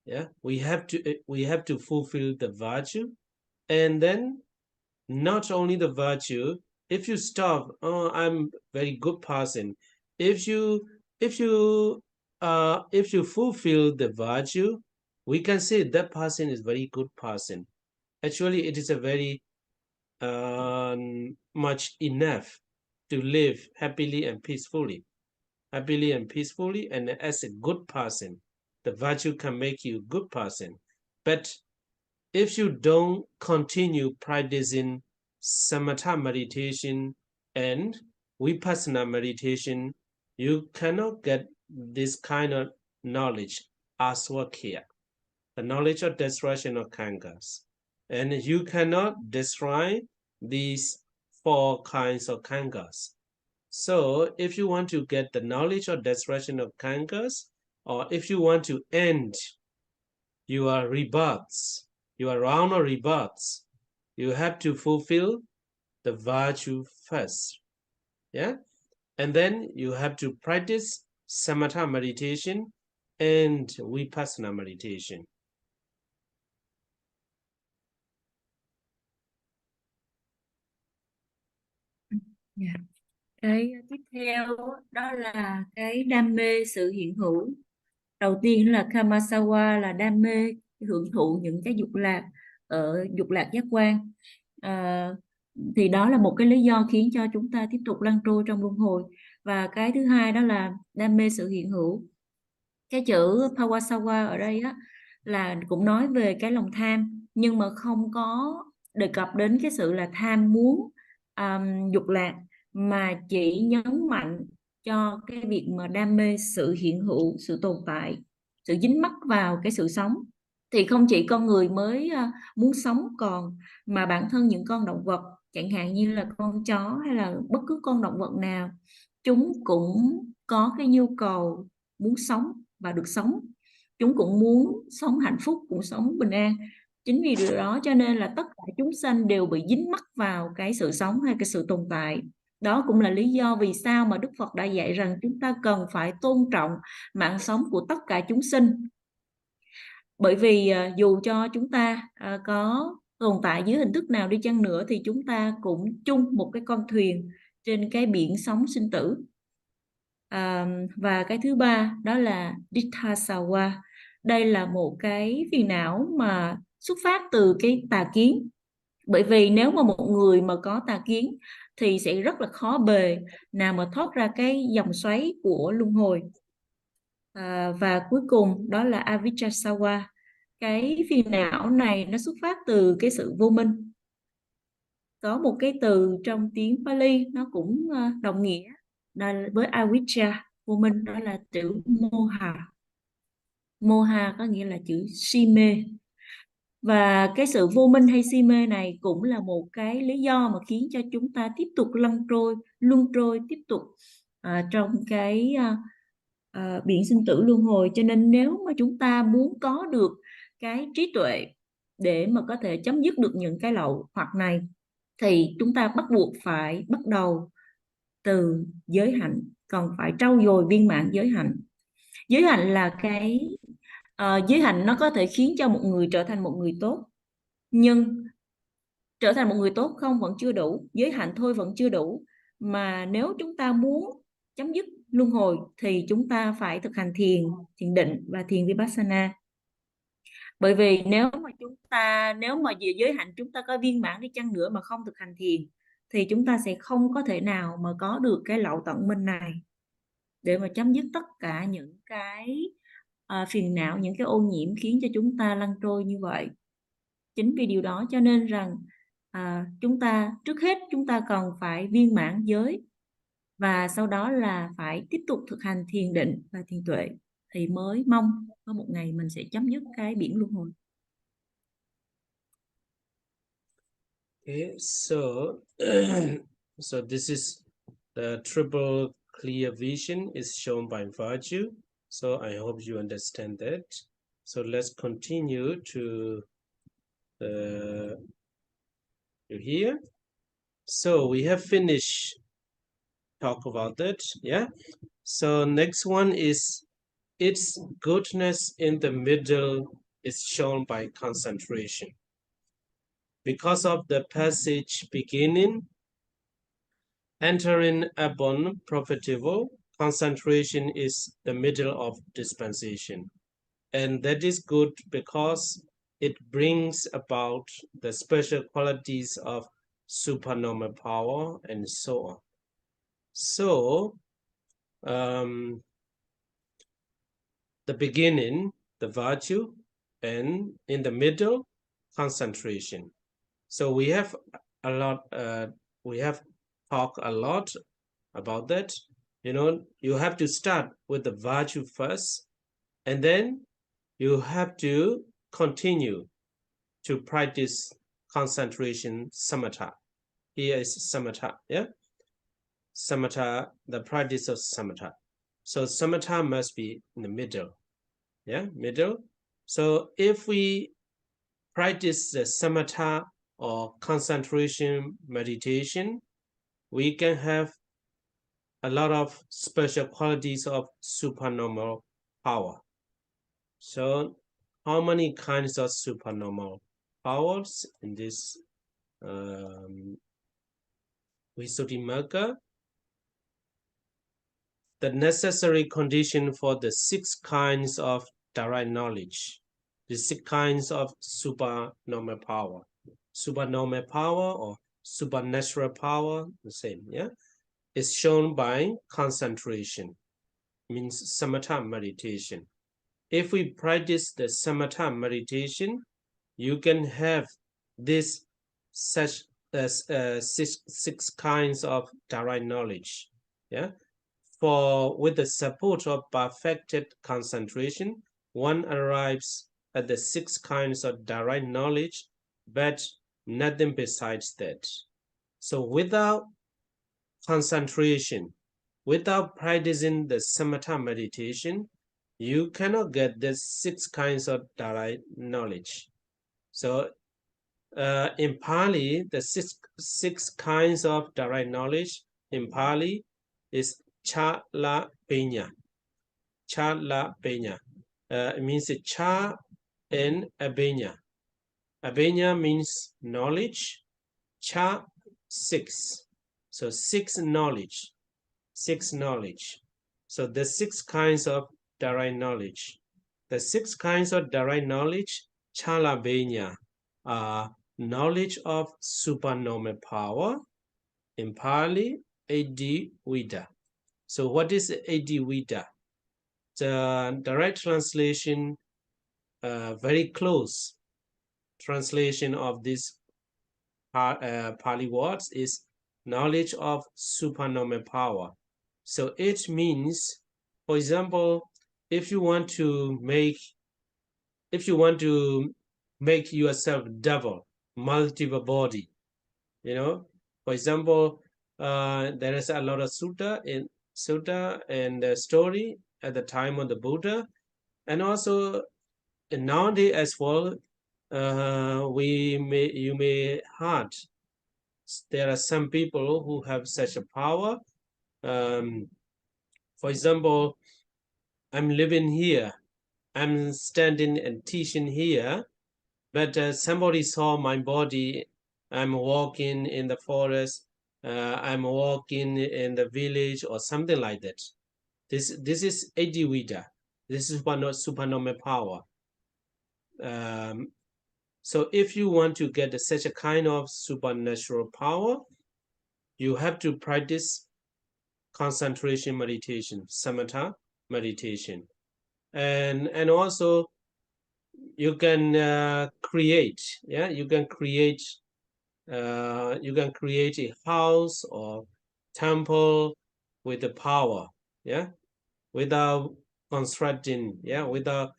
Yeah, we have to fulfill the virtue, and then not only the virtue. If you stop, oh, I'm very good person. If you fulfill the virtue, we can say that person is very good person. Actually, it is a very much enough to live happily and peacefully. And as a good person, the virtue can make you a good person. But if you don't continue practicing samatha meditation and vipassana meditation, you cannot get this kind of knowledge, aswakya, the knowledge of destruction of kangas. And you cannot destroy these 4 kinds of kangas. So if you want to get the knowledge of destruction of kangas, or if you want to end your rebirths, your round of rebirths, you have to fulfill the virtue first. Yeah? And then you have to practice samatha meditation and vipassana meditation. Yeah. Cái tiếp theo đó là cái đam mê sự hiện hữu. Đầu tiên là Kamasawa, là đam mê hưởng thụ những cái dục lạc ở dục lạc giác quan. Thì đó là một cái lý do khiến cho chúng ta tiếp tục lăn trôi trong luân hồi. Và cái thứ hai đó là đam mê sự hiện hữu. Cái chữ Pawasawa ở đây á, là cũng nói về cái lòng tham, nhưng mà không có đề cập đến cái sự là tham muốn dục lạc, mà chỉ nhấn mạnh cho cái việc mà đam mê sự hiện hữu, sự tồn tại, sự dính mắc vào cái sự sống. Thì không chỉ con người mới muốn sống còn, mà bản thân những con động vật, chẳng hạn như là con chó hay là bất cứ con động vật nào, chúng cũng có cái nhu cầu muốn sống và được sống. Chúng cũng muốn sống hạnh phúc, cũng sống bình an. Chính vì điều đó cho nên là tất cả chúng sanh đều bị dính mắc vào cái sự sống hay cái sự tồn tại. Đó cũng là lý do vì sao mà Đức Phật đã dạy rằng chúng ta cần phải tôn trọng mạng sống của tất cả chúng sinh. Bởi vì dù cho chúng ta có tồn tại dưới hình thức nào đi chăng nữa, thì chúng ta cũng chung một cái con thuyền trên cái biển sống sinh tử. Và cái thứ ba đó là Dithasawa. Đây là một cái phiền não mà xuất phát từ cái tà kiến. Bởi vì nếu mà một người mà có tà kiến thì sẽ rất là khó bề nào mà thoát ra cái dòng xoáy của luân hồi. Và cuối cùng đó là Avijjasawa. Cái phiền não này nó xuất phát từ cái sự vô minh. Có một cái từ trong tiếng Pali nó cũng đồng nghĩa với avijja, vô minh, đó là chữ moha. Moha có nghĩa là chữ si mê. Và cái sự vô minh hay si mê này cũng là một cái lý do mà khiến cho chúng ta tiếp tục luân trôi tiếp tục trong cái biển sinh tử luân hồi. Cho nên nếu mà chúng ta muốn có được cái trí tuệ để mà có thể chấm dứt được những cái lậu hoặc này, thì chúng ta bắt buộc phải bắt đầu từ giới hạnh, còn phải trau dồi viên mãn giới hạnh. Giới hạnh là cái Giới hạnh nó có thể khiến cho một người trở thành một người tốt, nhưng trở thành một người tốt không vẫn chưa đủ, giới hạnh thôi vẫn chưa đủ, mà nếu chúng ta muốn chấm dứt luân hồi thì chúng ta phải thực hành thiền, thiền định và thiền vipassana. Bởi vì nếu mà về giới hạnh chúng ta có viên mãn đi chăng nữa mà không thực hành thiền thì chúng ta sẽ không có thể nào mà có được cái lậu tận minh này để mà chấm dứt tất cả những cái phiền não, những cái ô nhiễm khiến cho chúng ta lăn trôi như vậy. Chính vì điều đó cho nên rằng chúng ta trước hết chúng ta cần phải viên mãn giới, và sau đó là phải tiếp tục thực hành thiền định và thiền tuệ thì mới mong có một ngày mình sẽ chấm dứt cái biển luân hồi. Okay, so so this is the triple clear vision is shown by virtue. So I hope you understand that. So let's continue to here. So we have finished talk about that. Yeah. So next one is its goodness in the middle is shown by concentration. Because of the passage beginning, entering upon profitable, concentration is the middle of dispensation. And that is good because it brings about the special qualities of supernormal power and so on. So, the beginning, the virtue, and in the middle, concentration. So we have a lot, we have talked a lot about that. You know, you have to start with the virtue first, and then you have to continue to practice concentration samatha. Here is samatha, yeah? Samatha, the practice of samatha. So samatha must be in the middle, yeah, middle. So if we practice the samatha or concentration meditation, we can have a lot of special qualities of supernormal power. So how many kinds of supernormal powers in this VISUDDHIMAGGA? The necessary condition for the 6 kinds of direct knowledge, the 6 kinds of supernormal power. Supernormal power or supernatural power, the same, yeah? Is shown by concentration, means samatha meditation. If we practice the samatha meditation, you can have this such as 6 kinds of direct knowledge, yeah? For with the support of perfected concentration, one arrives at the 6 kinds of direct knowledge, but nothing besides that. So without concentration, without practicing the samatha meditation, you cannot get the 6 kinds of direct knowledge. So in Pali, the six kinds of direct knowledge in Pali is Chala Penya. Chala Penya. It means Cha and Abenya. Abenya means knowledge. Cha, 6. So 6 knowledge. 6 knowledge. So the 6 kinds of direct knowledge. The 6 kinds of direct knowledge, Chala Penya, are knowledge of supernormal power. In Pali, Adi Vida. So what is Adi Vida? The direct translation, very close translation of this Pali words is knowledge of supernormal power. So it means, for example, if you want to make yourself double, multiple body, you know, for example, there is a lot of sutta and the story at the time of the Buddha, and also nowadays as well. You may heard there are some people who have such a power. For example, I'm living here. I'm standing and teaching here, but somebody saw my body. I'm walking in the forest. I'm walking in the village or something like that. This is Adivida. This is supernormal power. So if you want to get such a kind of supernatural power, you have to practice concentration meditation, samatha meditation, and also you can create. Yeah, you can create a house or temple with the power. Yeah, without constructing. Yeah, without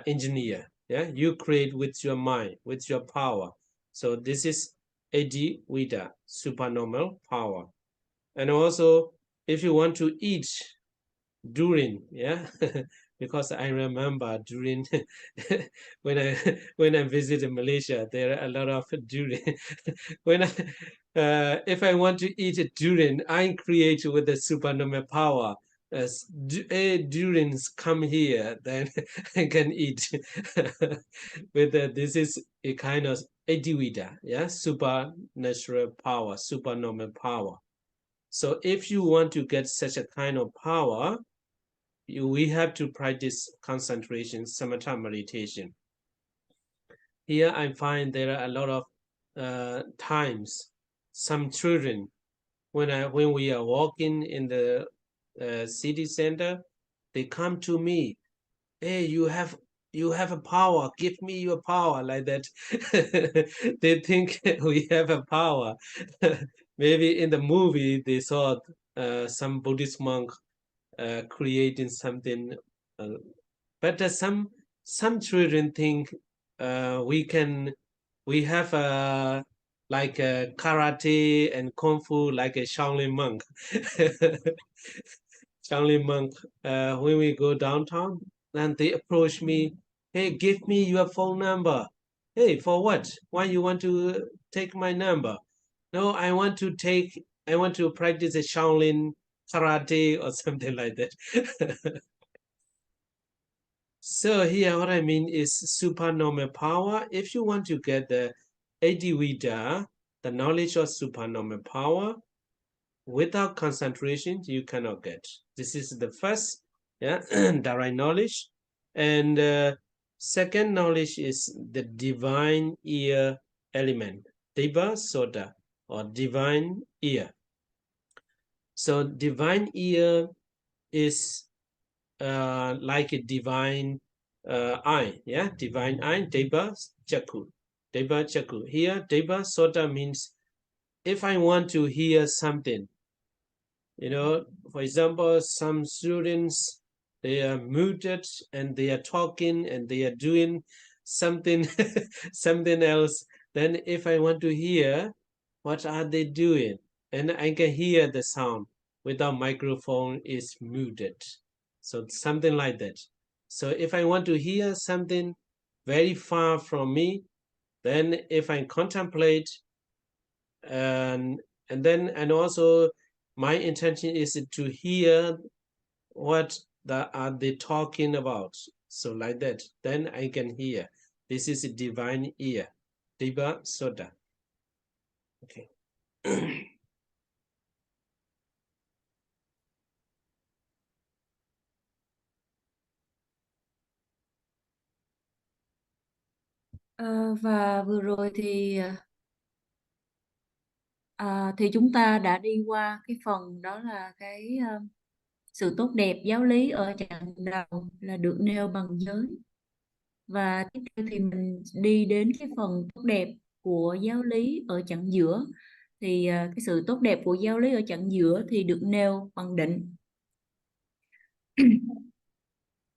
engineer. Yeah, you create with your mind, with your power. So this is Adivida, supernormal power. And also, if you want to eat during, yeah, because I remember during when I visited Malaysia, there are a lot of during. When if I want to eat during, I create with the supernormal power. As durings come here, then I can eat. With this is a kind of Adivida, yeah, supernatural power, supernormal power. So if you want to get such a kind of power, we have to practice concentration, samatha meditation. Here I find there are a lot of times some children, when we are walking in the city center, they come to me, hey, you have a power, give me your power, like that. They think we have a power. Maybe in the movie they saw some Buddhist monk creating something, but some children think we have like a karate and kung fu, like a Shaolin monk. Shaolin monk, when we go downtown, and they approach me, hey, give me your phone number. Hey, for what? Why you want to take my number? No, I want to practice a Shaolin karate or something like that. So here, what I mean is supernormal power. If you want to get the Adivida, the knowledge of supernormal power, without concentration, you cannot get. This is the first, yeah, direct knowledge. And second knowledge is the divine ear element, Deva Soda, or divine ear. So divine ear is like a divine eye, yeah, divine eye, Deva Chaku. Deva Chaku. Here, Deva Soda means if I want to hear something, for example, some students, they are muted and they are talking and they are doing something, something else. Then if I want to hear, what are they doing? And I can hear the sound without microphone is muted. So something like that. So if I want to hear something very far from me, then if I contemplate and also my intention is to hear what are they talking about. So like that, then I can hear. This is a divine ear, Deva Soda. Okay. Và vừa rồi thì chúng ta đã đi qua cái phần đó là cái sự tốt đẹp giáo lý ở chặng đầu là được nêu bằng giới. Và tiếp theo thì mình đi đến cái phần tốt đẹp của giáo lý ở chặng giữa. Thì cái sự tốt đẹp của giáo lý ở chặng giữa thì được nêu bằng định.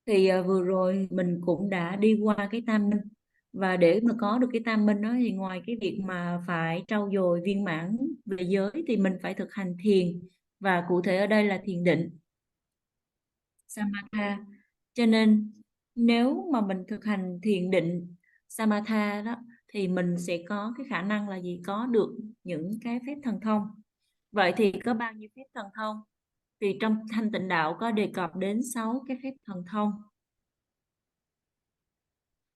Thì vừa rồi mình cũng đã đi qua cái tam minh. Và để mà có được cái tam minh đó thì ngoài cái việc mà phải trau dồi viên mãn về giới thì mình phải thực hành thiền. Và cụ thể ở đây là thiền định, Samatha. Cho nên nếu mà mình thực hành thiền định Samatha đó thì mình sẽ có cái khả năng là gì? Có được những cái phép thần thông. Vậy thì có bao nhiêu phép thần thông? Thì trong Thanh Tịnh Đạo có đề cập đến 6 cái phép thần thông.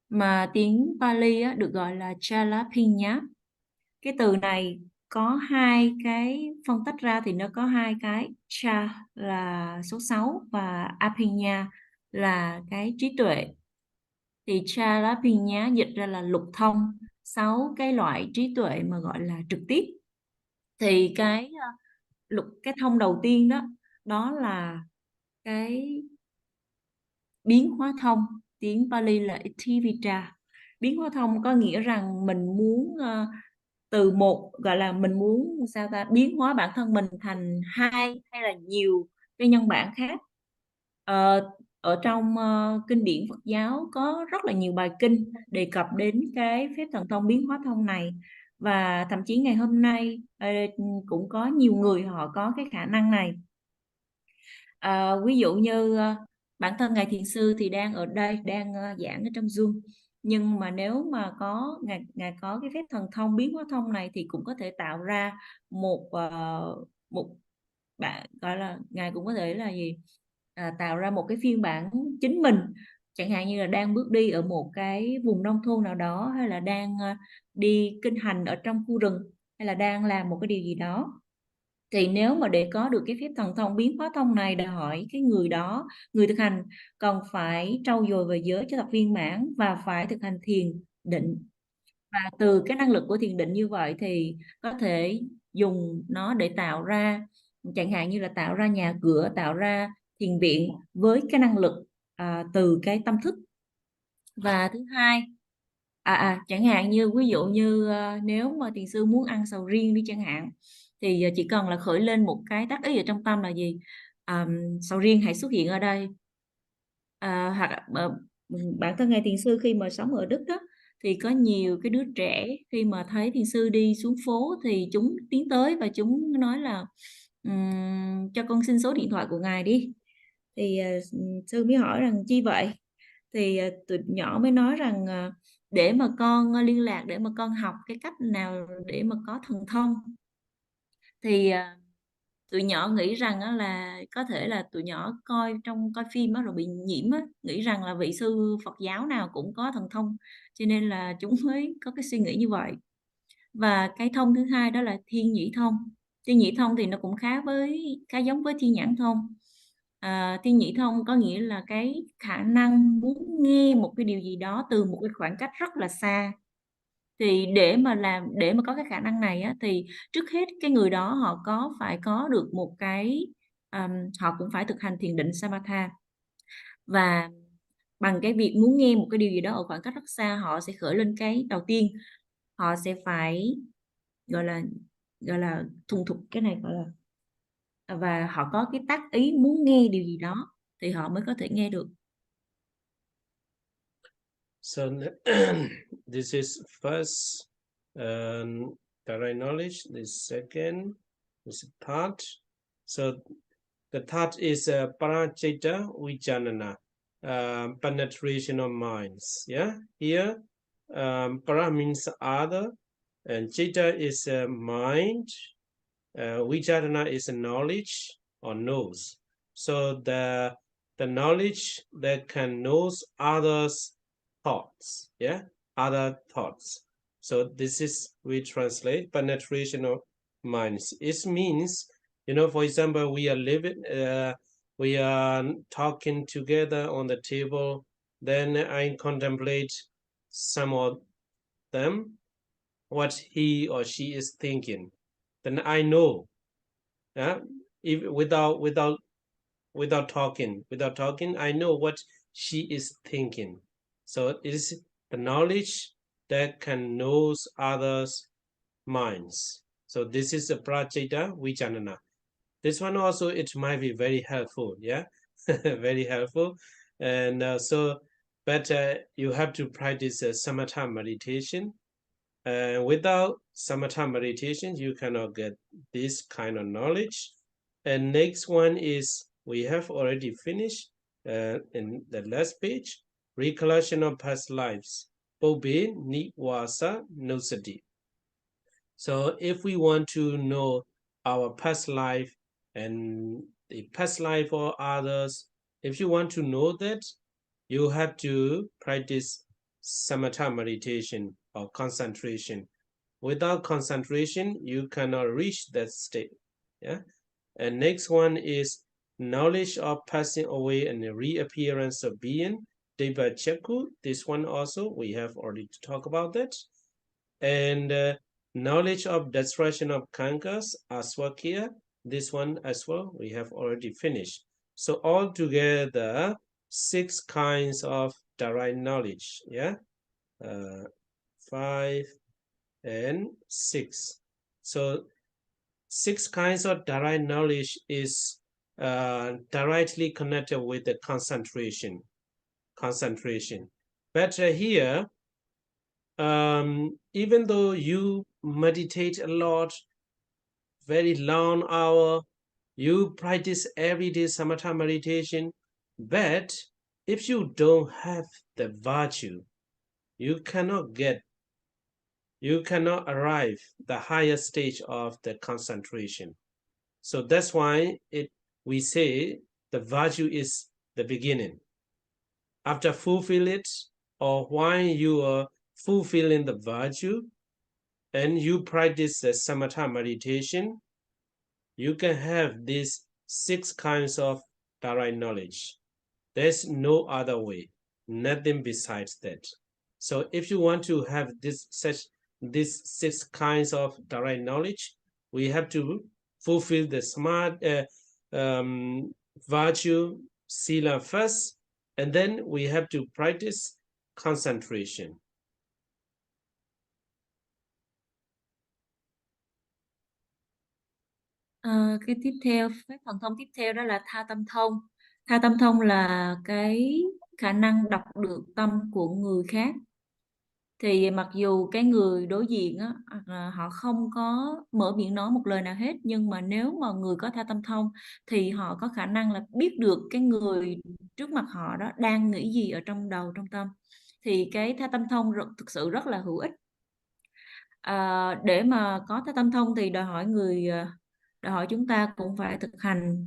mà tiếng Pali á, được gọi là Chalapinha. Cái từ này có hai cái phân tách ra thì nó có hai cái, cha là số 6 và aphinya là cái trí tuệ. Thì Chalapinha dịch ra là lục thông, 6 cái loại trí tuệ mà gọi là trực tiếp. Thì cái thông đầu tiên đó là cái biến hóa thông, tiếng Pali là Ithivita. Biến hóa thông có nghĩa rằng mình muốn từ một, gọi là mình muốn sao ta, biến hóa bản thân mình thành hai hay là nhiều cái nhân bản khác. Ở trong kinh điển Phật giáo có rất là nhiều bài kinh đề cập đến cái phép thần thông biến hóa thông này, và thậm chí ngày hôm nay cũng có nhiều người họ có cái khả năng này. Ví dụ như bản thân ngài thiền sư thì đang ở đây, đang giảng ở trong Zoom, nhưng mà nếu mà có ngài có cái phép thần thông biến hóa thông này thì cũng có thể tạo ra một bạn, gọi là ngài cũng có thể là gì, tạo ra một cái phiên bản chính mình, chẳng hạn như là đang bước đi ở một cái vùng nông thôn nào đó, hay là đang đi kinh hành ở trong khu rừng, hay là đang làm một cái điều gì đó. Thì nếu mà để có được cái phép thần thông biến hóa thông này, đòi hỏi cái người đó, người thực hành cần phải trau dồi về giới cho thật viên mãn và phải thực hành thiền định. Và từ cái năng lực của thiền định như vậy thì có thể dùng nó để tạo ra, chẳng hạn như là tạo ra nhà cửa, tạo ra thiền viện với cái năng lực từ cái tâm thức. Và thứ hai, chẳng hạn như ví dụ như nếu mà thiền sư muốn ăn sầu riêng đi chẳng hạn, thì chỉ cần là khởi lên một cái tác ý ở trong tâm là gì, sầu riêng hãy xuất hiện ở đây. Hoặc bản thân ngài thiền sư khi mà sống ở Đức đó, thì có nhiều cái đứa trẻ khi mà thấy thiền sư đi xuống phố thì chúng tiến tới và chúng nói là cho con xin số điện thoại của ngài đi. Thì sư mới hỏi rằng chi vậy, thì tụi nhỏ mới nói rằng để mà con liên lạc, để mà con học cái cách nào để mà có thần thông. Thì tụi nhỏ nghĩ rằng là có thể là tụi nhỏ coi phim rồi bị nhiễm nghĩ rằng là vị sư Phật giáo nào cũng có thần thông, cho nên là chúng mới có cái suy nghĩ như vậy. Và cái thông thứ hai đó là thiên nhĩ thông. Thiên nhĩ thông thì nó cũng khá giống với thiên nhãn thông. Thiên nhĩ thông có nghĩa là cái khả năng muốn nghe một cái điều gì đó từ một cái khoảng cách rất là xa. Thì để mà có cái khả năng này thì trước hết cái người đó họ phải có được một cái họ cũng phải thực hành thiền định Samatha, và bằng cái việc muốn nghe một cái điều gì đó ở khoảng cách rất xa, họ sẽ khởi lên cái đầu tiên, họ sẽ phải gọi là thuần thục cái này, gọi là và họ có cái tác ý muốn nghe điều gì đó thì họ mới có thể nghe được. So this is first direct knowledge. The second is thought. So the thought is parajita vijanana, penetration of minds. Yeah, here para means other, and jita is mind. Vijarana is knowledge or knows. So the knowledge that can knows others' thoughts, yeah, other thoughts. So this is, we translate penetration of minds. It means, for example, we are living, we are talking together on the table. Then I contemplate some of them, what he or she is thinking. Then I know, if without talking, I know what she is thinking. So it is the knowledge that can knows others' minds. So this is the prajita vijanana. This one also, it might be very helpful, yeah, very helpful. And but you have to practice samatha meditation. Without samatha meditation, you cannot get this kind of knowledge. And next one is, we have already finished in the last page, recollection of past lives, Pobe Niwasa Nosati. So if we want to know our past life and the past life of others, if you want to know that, you have to practice samatha meditation or concentration. Without concentration, you cannot reach that state. Yeah. And next one is knowledge of passing away and the reappearance of being, Deva Chakku. This one also we have already talked about that. And knowledge of destruction of kankas, aswakya. This one as well we have already finished. So altogether 6 kinds of direct knowledge. Yeah, 5 and 6. So 6 kinds of direct knowledge is directly connected with the concentration. But here, even though you meditate a lot, very long hour, you practice every day samatha meditation, but if you don't have the virtue, you cannot arrive the higher stage of the concentration. So that's why we say the virtue is the beginning. After fulfill it, or while you are fulfilling the virtue and you practice the samatha meditation, you can have these 6 kinds of direct knowledge. There's no other way, nothing besides that. So if you want to have these 6 kinds of direct knowledge, we have to fulfill the smart virtue sila first, and then we have to practice concentration. Cái tiếp theo, cái thần thông tiếp theo đó là tha tâm thông. Tha tâm thông là cái khả năng đọc được tâm của người khác. Thì mặc dù cái người đối diện á, họ không có mở miệng nói một lời nào hết, nhưng mà nếu mà người có tha tâm thông thì họ có khả năng là biết được cái người trước mặt họ đó đang nghĩ gì ở trong đầu, trong tâm. Thì cái tha tâm thông thực sự rất là hữu ích. Để mà có tha tâm thông thì đòi hỏi chúng ta cũng phải thực hành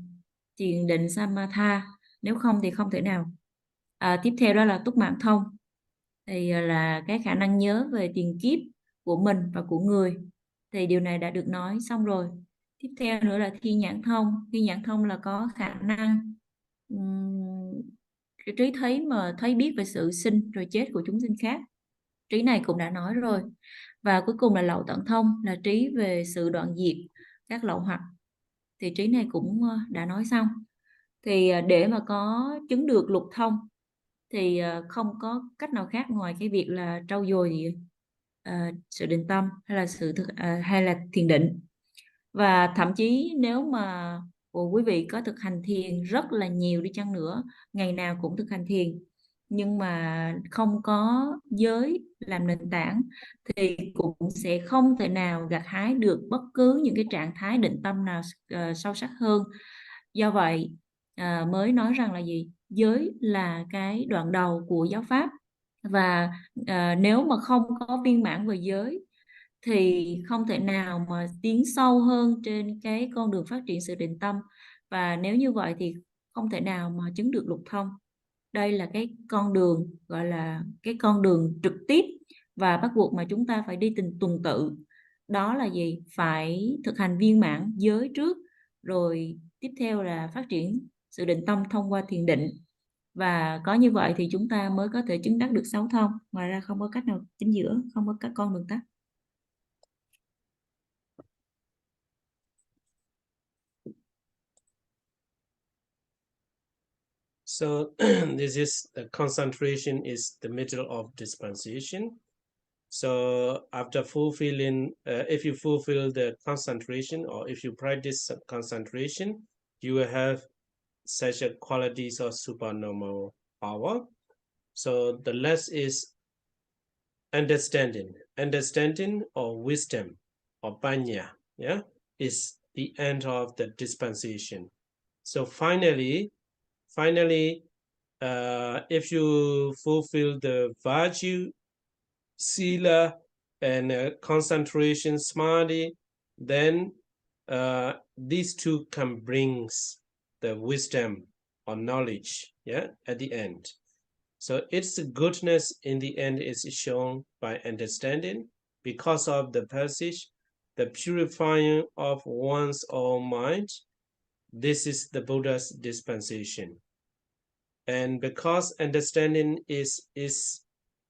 thiền định samatha, nếu không thì không thể nào. Tiếp theo đó là túc mạng thông, thì là cái khả năng nhớ về tiền kiếp của mình và của người, thì điều này đã được nói xong rồi. Tiếp theo nữa là thiên nhãn thông. Thiên nhãn thông là có khả năng cái trí thấy biết về sự sinh rồi chết của chúng sinh khác, trí này cũng đã nói rồi. Và cuối cùng là lậu tận thông, là trí về sự đoạn diệt các lậu hoặc, thì trí này cũng đã nói xong. Thì để mà có chứng được lục thông thì không có cách nào khác ngoài cái việc là trau dồi sự định tâm hay là thiền định. Và thậm chí nếu mà quý vị có thực hành thiền rất là nhiều đi chăng nữa, ngày nào cũng thực hành thiền, nhưng mà không có giới làm nền tảng thì cũng sẽ không thể nào gặt hái được bất cứ những cái trạng thái định tâm nào sâu sắc hơn. Do vậy mới nói rằng là gì? Giới là cái đoạn đầu của giáo pháp, và nếu mà không có viên mãn về giới thì không thể nào mà tiến sâu hơn trên cái con đường phát triển sự định tâm, và nếu như vậy thì không thể nào mà chứng được lục thông. Đây là cái con đường gọi là cái con đường trực tiếp và bắt buộc mà chúng ta phải đi tuần tự. Đó là gì? Phải thực hành viên mãn giới trước, rồi tiếp theo là phát triển sự định tâm thông qua thiền định. Và có như vậy thì chúng ta mới có thể chứng đắc được 6 thông. Ngoài ra không có cách nào chính giữa, không có các con đường tắt. So this is the concentration is the middle of dispensation. So after fulfilling, if you fulfill the concentration, or if you practice concentration, you will have such a qualities of supernormal power. So the last is understanding or wisdom or panya, yeah, is the end of the dispensation. So finally, if you fulfill the virtue, sila, and concentration, samadhi, then these two can bring the wisdom or knowledge, yeah, at the end. So its goodness in the end is shown by understanding because of the passage, the purifying of one's own mind. This is the Buddha's dispensation. And because understanding is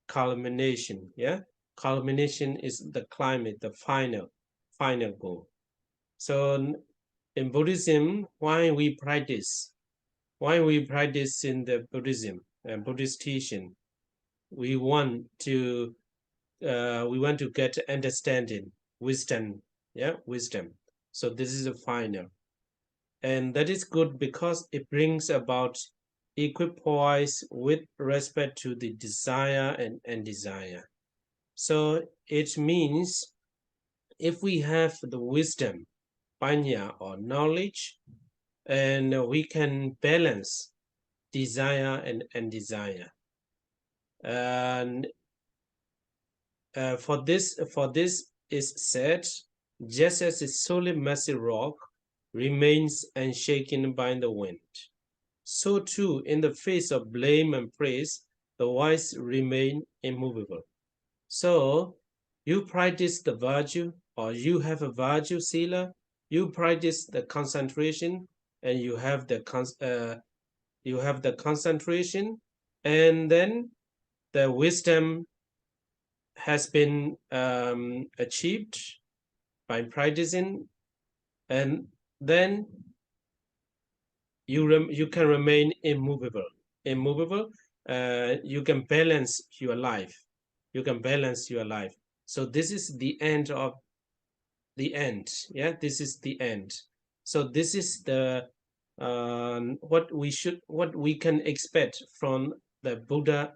culmination, yeah? Culmination is the climate, the final goal. So in Buddhism, why we practice in the Buddhism and Buddhist teaching? We want to get understanding, wisdom, yeah, wisdom. So this is a final, and that is good because it brings about equipoise with respect to the desire and undesire. So it means if we have the wisdom, panya, or knowledge, and we can balance desire and undesire. And for this is said, just as a solid massive rock remains unshaken by the wind, so too in the face of blame and praise, the wise remain immovable. So you practice the virtue, or you have a virtue sila, you practice the concentration, and you have the concentration, and then the wisdom has been achieved by practicing, and then you can remain immovable. You can balance your life. So this is the end of the end. Yeah, this is the end. So this is the what we can expect from the Buddha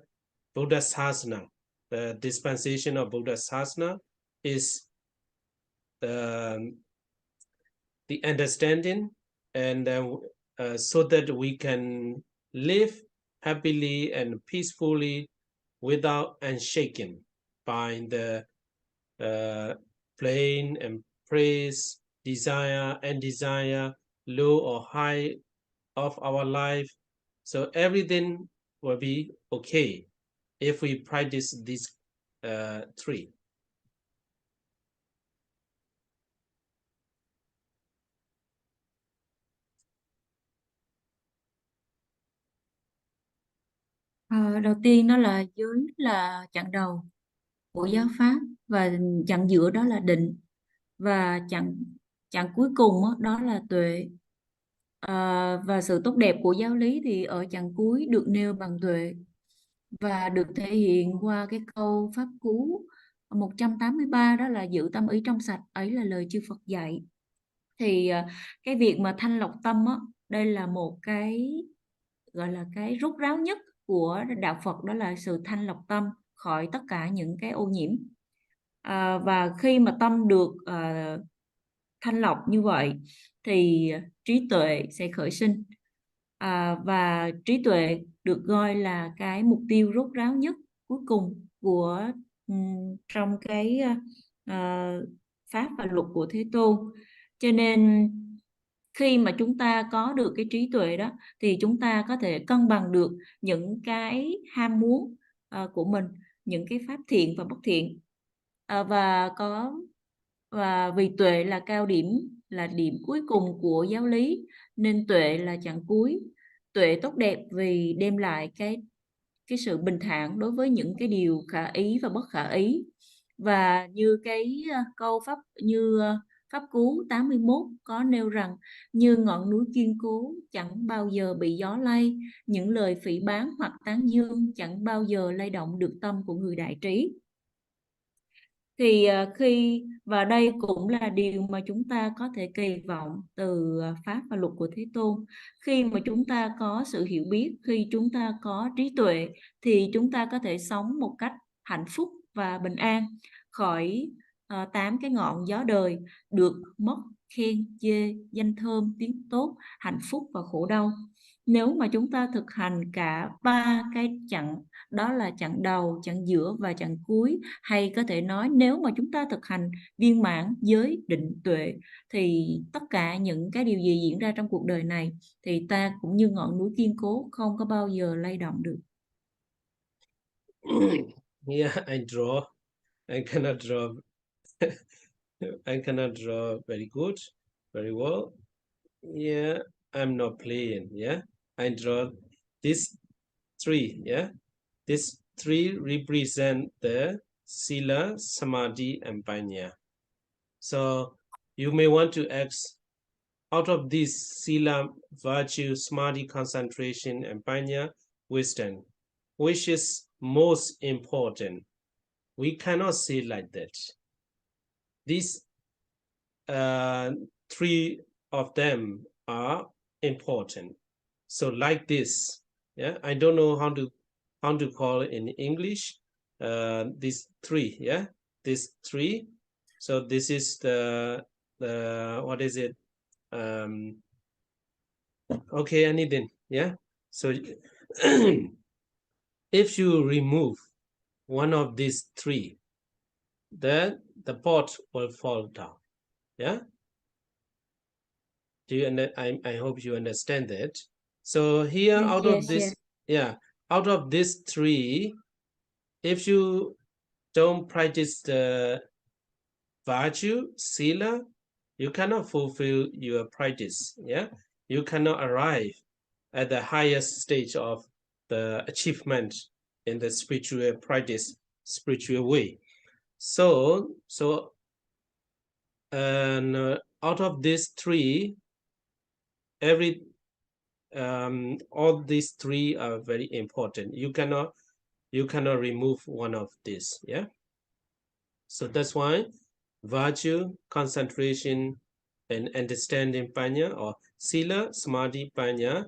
Sasana. The dispensation of Buddha Sasana is the understanding, and so that we can live happily and peacefully without unshaken by the blame and praise, desire and undesire, low or high of our life. So everything will be okay if we practice these three. Đầu tiên đó là giới là chặng đầu của giáo pháp, và chặng giữa đó là định, và chặng cuối cùng đó là tuệ. Và sự tốt đẹp của giáo lý thì ở chặng cuối được nêu bằng tuệ, và được thể hiện qua cái câu pháp cú 183, đó là giữ tâm ý trong sạch, ấy là lời chư Phật dạy. Thì cái việc mà thanh lọc tâm đây là một cái gọi là cái rốt ráo nhất của đạo Phật, đó là sự thanh lọc tâm khỏi tất cả những cái ô nhiễm. Và khi mà tâm được thanh lọc như vậy thì trí tuệ sẽ khởi sinh. Và trí tuệ được gọi là cái mục tiêu rốt ráo nhất cuối cùng của trong cái pháp và luật của Thế Tôn. Cho nên khi mà chúng ta có được cái trí tuệ đó thì chúng ta có thể cân bằng được những cái ham muốn của mình, những cái pháp thiện và bất thiện. Và vì tuệ là cao điểm, là điểm cuối cùng của giáo lý, nên tuệ là chặng cuối. Tuệ tốt đẹp vì đem lại cái sự bình thản đối với những cái điều khả ý và bất khả ý. Và như cái câu pháp pháp cú 81 có nêu rằng, như ngọn núi kiên cố chẳng bao giờ bị gió lay, những lời phỉ báng hoặc tán dương chẳng bao giờ lay động được tâm của người đại trí. Thì và đây cũng là điều mà chúng ta có thể kỳ vọng từ pháp và luật của Thế Tôn. Khi mà chúng ta có sự hiểu biết, khi chúng ta có trí tuệ, thì chúng ta có thể sống một cách hạnh phúc và bình an, khỏi 8 cái ngọn gió đời, được mất, khen, chê, danh thơm, tiếng tốt, hạnh phúc và khổ đau. Nếu mà chúng ta thực hành cả 3 cái chặng, đó là chặng đầu, chặng giữa và chặng cuối, hay có thể nói nếu mà chúng ta thực hành viên mãn giới định tuệ, thì tất cả những cái điều gì diễn ra trong cuộc đời này thì ta cũng như ngọn núi kiên cố, không có bao giờ lay động được. Here I draw. I cannot draw. I cannot draw very good, very well. Yeah, I'm not playing. Yeah, I draw this 3. Yeah, this 3 represent the Sila, Samadhi, and Panya. So you may want to ask, out of this Sila, virtue, Samadhi, concentration, and Panya, wisdom, which is most important? We cannot say like that. These 3 of them are important. So like this, yeah, I don't know how to call it in English. These 3, yeah, these 3. So this is the what is it? Okay, anything, yeah. So if you remove one of these 3, then the pot will fall down. Yeah. Do you I hope you understand that. So here, out of this, yeah, out of these 3, if you don't practice the virtue, sila, you cannot fulfill your practice. Yeah, you cannot arrive at the highest stage of the achievement in the spiritual practice, spiritual way. So and out of these 3, all these 3 are very important. You cannot remove one of these. Yeah. So that's why virtue, concentration, and understanding panya, or sila, samadhi, panya,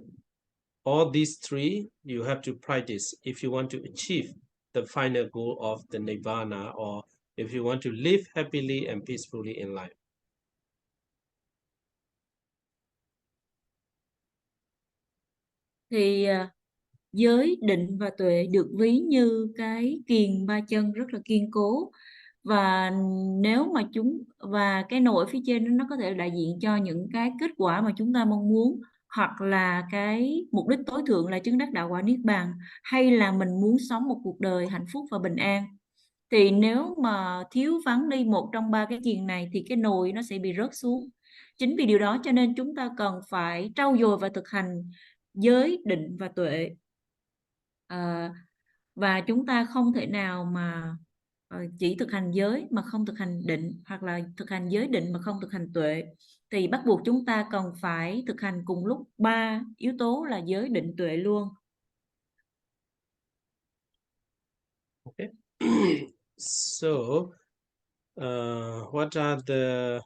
all these 3 you have to practice if you want to achieve the final goal of the nirvana, or if you want to live happily and peacefully in life. Thì giới định và tuệ được ví như cái kiềng ba chân rất là kiên cố, và nếu mà và cái nồi ở phía trên nó có thể đại diện cho những cái kết quả mà chúng ta mong muốn, hoặc là cái mục đích tối thượng là chứng đắc đạo quả niết bàn, hay là mình muốn sống một cuộc đời hạnh phúc và bình an. Thì nếu mà thiếu vắng đi một trong 3 cái kiềng này thì cái nồi nó sẽ bị rớt xuống. Chính vì điều đó cho nên chúng ta cần phải trau dồi và thực hành giới, định và tuệ. Và chúng ta không thể nào mà chỉ thực hành giới mà không thực hành định, hoặc là thực hành giới định mà không thực hành tuệ. Thì bắt buộc chúng ta cần phải thực hành cùng lúc 3 yếu tố là giới, định, tuệ luôn. Okay. So what are the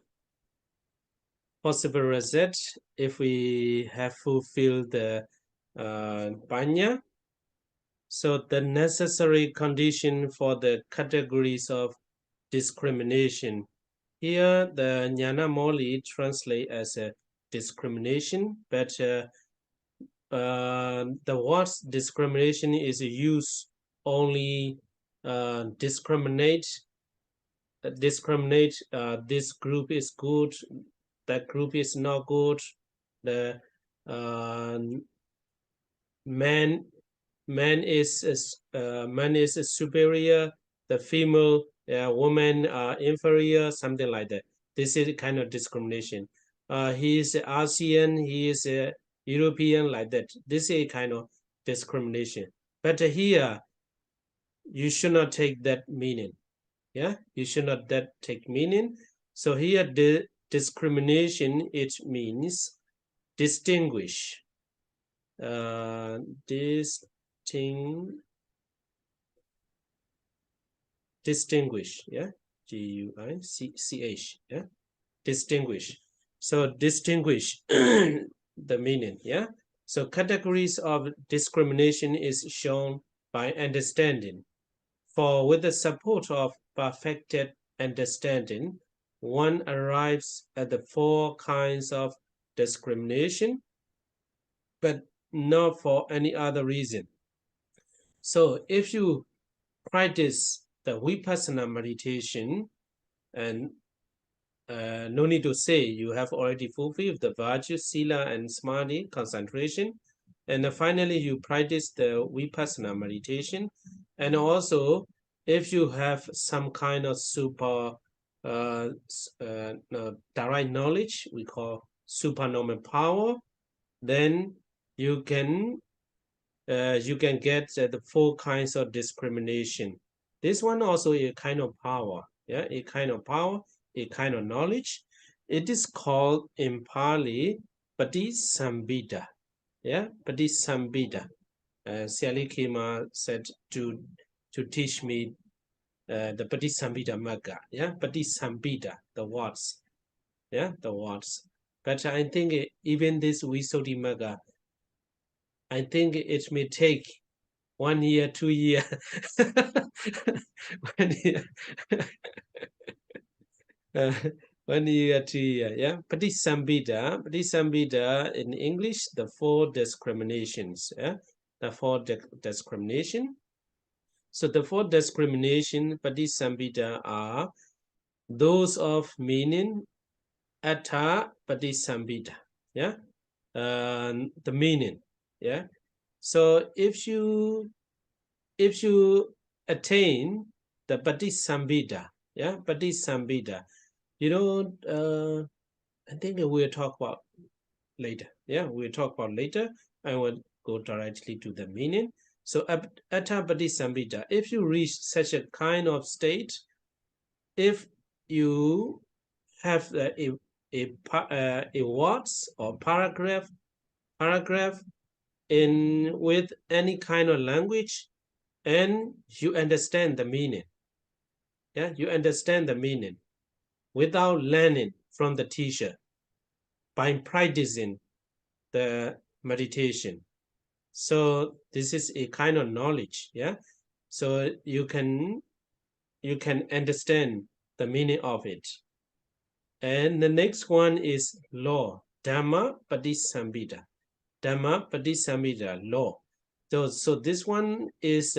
possible results if we have fulfilled the panya? So the necessary condition for the categories of discrimination. Here the Jnana Moli translate as a discrimination, but the word discrimination is used only discriminate. This group is good, that group is not good. The man is superior, the female woman are inferior, something like that. This is kind of discrimination. He is ASEAN, he is European, like that. This is a kind of discrimination. But here, you should not take that meaning. Yeah, you should not take meaning. So here, the discrimination, it means distinguish. Distinguish, yeah, G-U-I-C-H, yeah, distinguish. So distinguish the meaning, yeah. So categories of discrimination is shown by understanding. For with the support of perfected understanding, one arrives at the 4 kinds of discrimination, but not for any other reason. So if you practice the vipassana meditation, and no need to say, you have already fulfilled the virtue, sila, and samadhi, concentration, and finally you practice the vipassana meditation, And also, if you have some kind of super direct knowledge, we call supernormal power, then you can get the 4 kinds of discrimination. This one also a kind of power, yeah, a kind of power, a kind of knowledge. It is called in Pali Patisambhida, yeah, Patisambhida. Siali Kema said to teach me the VISUDDHIMAGGA, yeah, VISUDDHIMAGGA, the words, yeah, the words. But I think even this VISUDDHIMAGGA, I think it may take 1 year, 2 years. 1 year. 1 year, 2 years, yeah. Patisambhida in English, the 4 discriminations, yeah, the 4 discrimination. So the 4 discrimination, Patisambhida, are those of meaning, Attha Patisambhida, yeah, the meaning, yeah. So if you attain the Patisambhida, yeah, Patisambhida, you know, I think we'll talk about later. Yeah, we'll talk about later. I will go directly to the meaning. So Attha Patisambhida, if you reach such a kind of state, if you have a words or paragraph in with any kind of language, and you understand the meaning, yeah, you understand the meaning without learning from the teacher, by practicing the meditation. So this is a kind of knowledge, yeah. So you can understand the meaning of it. And the next one is law, Dhamma Patisambhida. Dhamma Patisambhida, law. So this one is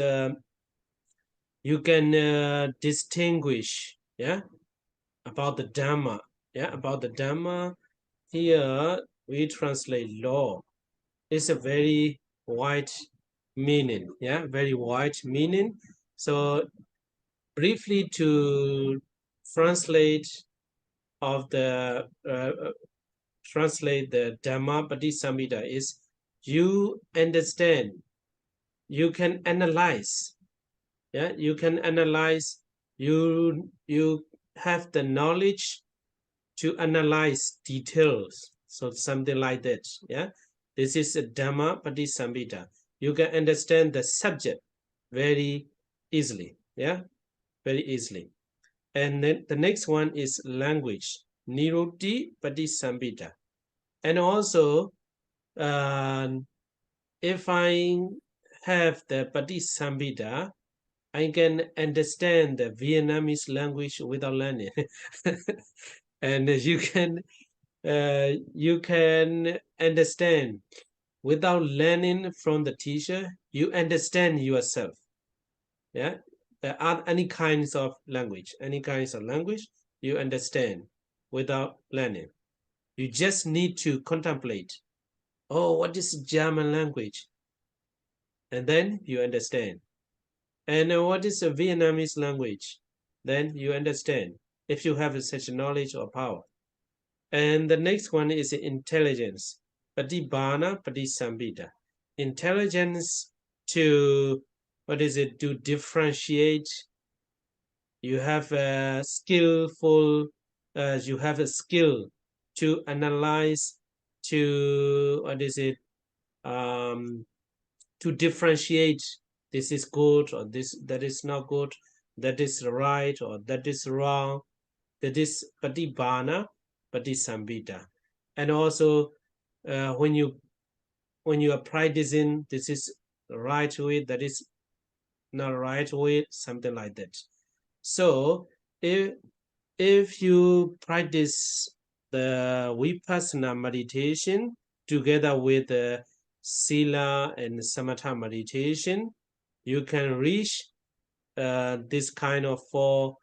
you can distinguish, yeah, about the Dhamma, yeah, about the Dhamma. Here we translate law. It's a very wide meaning, yeah, very wide meaning. So briefly to translate of the translate the Dhamma Patisambhida is you understand, you can analyze, yeah, you can analyze, you have the knowledge to analyze details. So something like that, yeah. This is a Dhamma Patisambhida. You can understand the subject very easily, yeah, very easily. And then the next one is language, Niruti Patisambhida. And also, if I have the Patisambhida, I can understand the Vietnamese language without learning. And you can understand without learning from the teacher, you understand yourself, yeah. There are any kinds of language, you understand without learning. You just need to contemplate, oh, what is German language? And then you understand. And what is a Vietnamese language? Then you understand, if you have such knowledge or power. And the next one is intelligence, Patibhana Patisambhida. Intelligence to, to differentiate. You have a skillful, you have a skill to analyze, to, to differentiate, this is good or that is not good, that is right or that is wrong. That is Patibhana Patisambhida. And also when you are practicing, this is the right way, that is not right way, something like that. So if you practice the Vipassana meditation together with the Sila and Samatha meditation, you can reach this kind of 4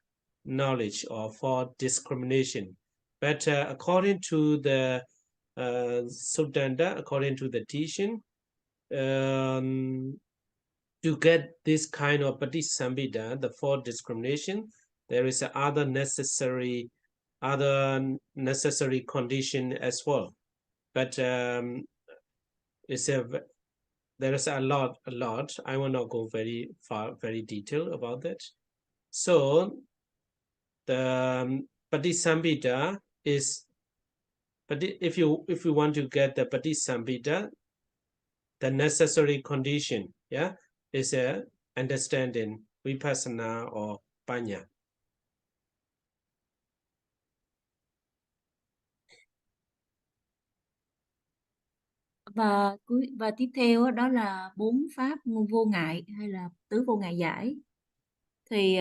knowledge or 4 discrimination. But according to the Suddhanta, according to the teaching, to to get this kind of Patisambhida, the fourth discrimination, there is other necessary condition as well. But there is a lot. I will not go very far, very detailed about that. So the Patisambhida is, but if you want to get the Patisambhida, the necessary condition, yeah, is a understanding vipassana or panya. Và tiếp theo đó là 4 pháp vô ngại hay là tứ vô ngại giải. Thì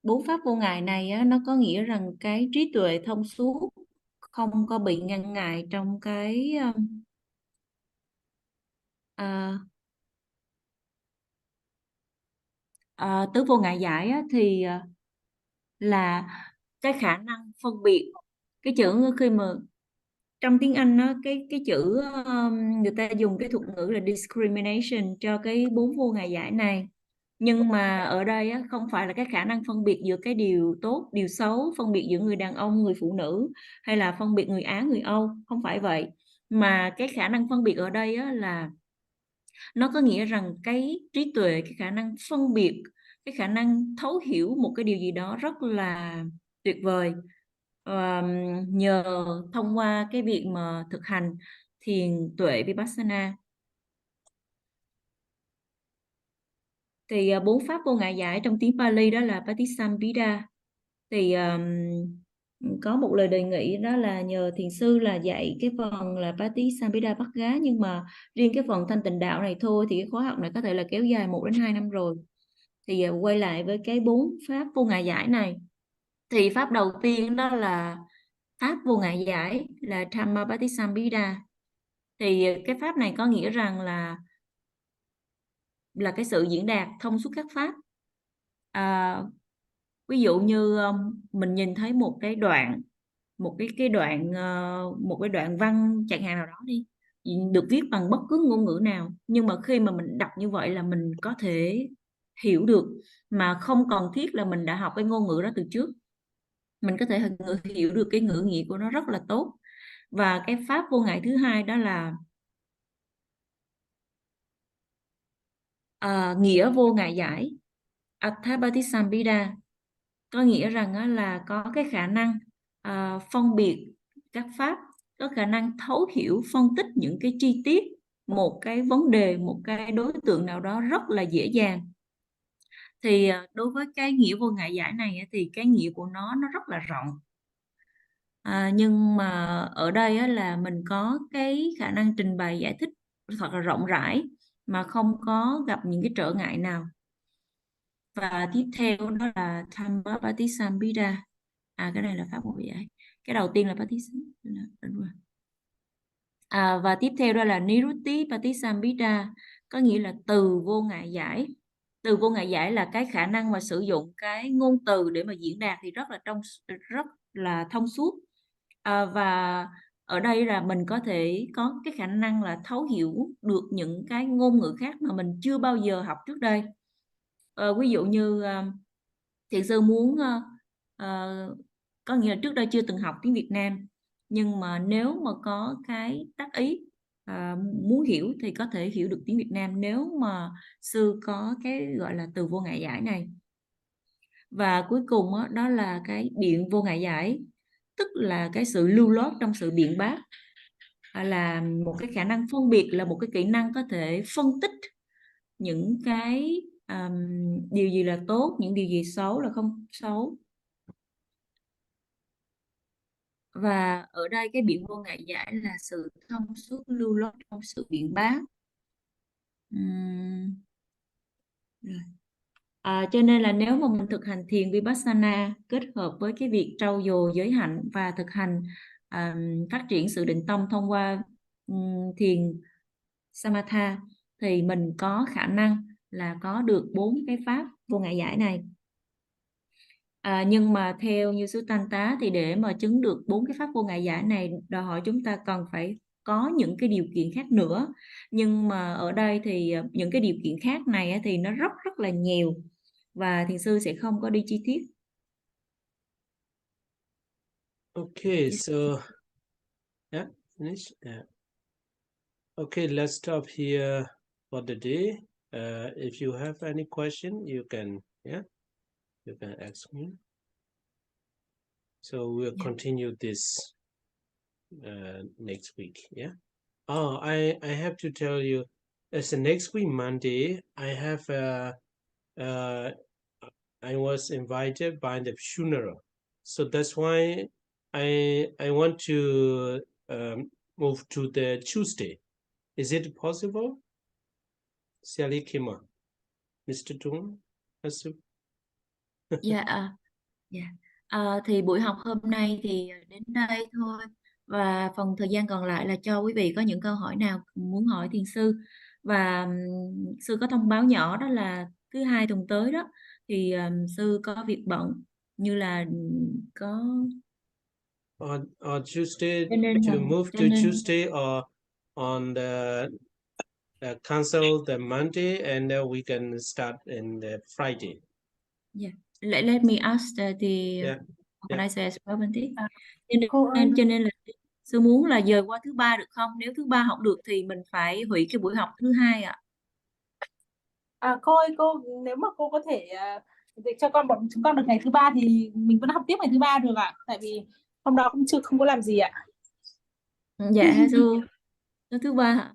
4 pháp vô ngại này nó có nghĩa rằng cái trí tuệ thông suốt, không có bị ngăn ngại trong cái tứ vô ngại giải thì là cái khả năng phân biệt. Cái chữ khi mà trong tiếng Anh cái chữ người ta dùng cái thuật ngữ là discrimination cho cái 4 vô ngại giải này, nhưng mà ở đây không phải là cái khả năng phân biệt giữa cái điều tốt, điều xấu, phân biệt giữa người đàn ông, người phụ nữ, hay là phân biệt người Á, người Âu, không phải vậy. Mà cái khả năng phân biệt ở đây là nó có nghĩa rằng cái trí tuệ, cái khả năng phân biệt, cái khả năng thấu hiểu một cái điều gì đó rất là tuyệt vời. Nhờ thông qua cái việc mà thực hành thiền tuệ Vipassana. Thì 4 pháp vô ngại giải trong tiếng Pali đó là Patisambhida. Thì có một lời đề nghị đó là nhờ thiền sư là dạy cái phần là Patisambhida Bagga, nhưng mà riêng cái phần thanh tịnh đạo này thôi thì cái khóa học này có thể là kéo dài 1 đến 2 năm rồi. Thì quay lại với cái 4 pháp vô ngại giải này. Thì pháp đầu tiên đó là pháp vô ngại giải là Dhamma Patisambhida. Thì cái pháp này có nghĩa rằng là cái sự diễn đạt thông suốt các pháp. Ví dụ như mình nhìn thấy một cái đoạn văn chẳng hạn nào đó đi, được viết bằng bất cứ ngôn ngữ nào, nhưng mà khi mà mình đọc như vậy là mình có thể hiểu được, mà không cần thiết là mình đã học cái ngôn ngữ đó từ trước. Mình có thể hiểu được cái ngữ nghĩa của nó rất là tốt. Và cái pháp vô ngại thứ hai đó là nghĩa vô ngại giải, Atthapatisambhida, có nghĩa rằng là có cái khả năng phân biệt các pháp, có khả năng thấu hiểu, phân tích những cái chi tiết một cái vấn đề, một cái đối tượng nào đó rất là dễ dàng. Thì đối với cái nghĩa vô ngại giải này thì cái nghĩa của nó rất là rộng. Nhưng mà ở đây là mình có cái khả năng trình bày giải thích thật là rộng rãi mà không có gặp những cái trở ngại nào. Và tiếp theo đó là Dhamma Patisambhida. Cái này là pháp vô ngại giải. Cái đầu tiên là Patisambhida. Và tiếp theo đó là Nirutti Patisambhida, có nghĩa là từ vô ngại giải. Từ vô ngại giải là cái khả năng mà sử dụng cái ngôn từ để mà diễn đạt thì rất là thông suốt. Và ở đây là mình có thể có cái khả năng là thấu hiểu được những cái ngôn ngữ khác mà mình chưa bao giờ học trước đây. Ví dụ như thiền sư muốn có nghĩa là trước đây chưa từng học tiếng Việt Nam, nhưng mà nếu mà có cái tác ý muốn hiểu thì có thể hiểu được tiếng Việt Nam nếu mà sư có cái gọi là từ vô ngại giải này. Và cuối cùng đó là cái biện vô ngại giải, tức là cái sự lưu loát trong sự biện bác, là một cái khả năng phân biệt, là một cái kỹ năng có thể phân tích những cái điều gì là tốt, những điều gì xấu là không xấu. Và ở đây cái biện vô ngại giải là sự thông suốt lưu loát trong sự biện bác. Cho nên là nếu mà mình thực hành thiền Vipassana kết hợp với cái việc trau dồi giới hạnh và thực hành phát triển sự định tâm thông qua thiền Samatha, thì mình có khả năng là có được 4 cái pháp vô ngại giải này. Nhưng mà theo như sư Thanh Tá thì để mà chứng được 4 cái pháp vô ngại giải này đòi hỏi chúng ta cần phải có những cái điều kiện khác nữa. Nhưng mà ở đây thì những cái điều kiện khác này thì nó rất rất là nhiều và thiền sư sẽ không có đi chi tiết. Okay, so yeah, finish. Yeah. Okay, let's stop here for the day. If you have any question, you can ask me. So we'll continue this next week. Yeah. Oh, I have to tell you, as the next week Monday, I was invited by the funeral, so that's why I want to move to the Tuesday. Is it possible? Sally Kima, Mr. Tung, Dạ, thì buổi học hôm nay thì đến đây thôi, và phần thời gian còn lại là cho quý vị có những câu hỏi nào muốn hỏi thiền sư. Và sư có thông báo nhỏ đó là thứ hai tuần tới đó thì sư có việc bận, như là có on Tuesday cho nên to là move to Tuesday, or on the cancel the Monday and we can start in the Friday. Yeah. Let me ask the Yeah. organizer as well, Benedict. Cô ơi, Cho nên là sư muốn là dời qua thứ ba được không? Nếu thứ ba học được thì mình phải hủy cái buổi học thứ hai ạ. cô ơi, nếu mà cô có thể để cho chúng con được ngày thứ ba thì mình vẫn học tiếp ngày thứ ba được ạ. Tại vì hôm đó cũng không có làm gì ạ. Dạ thưa thứ ba ạ.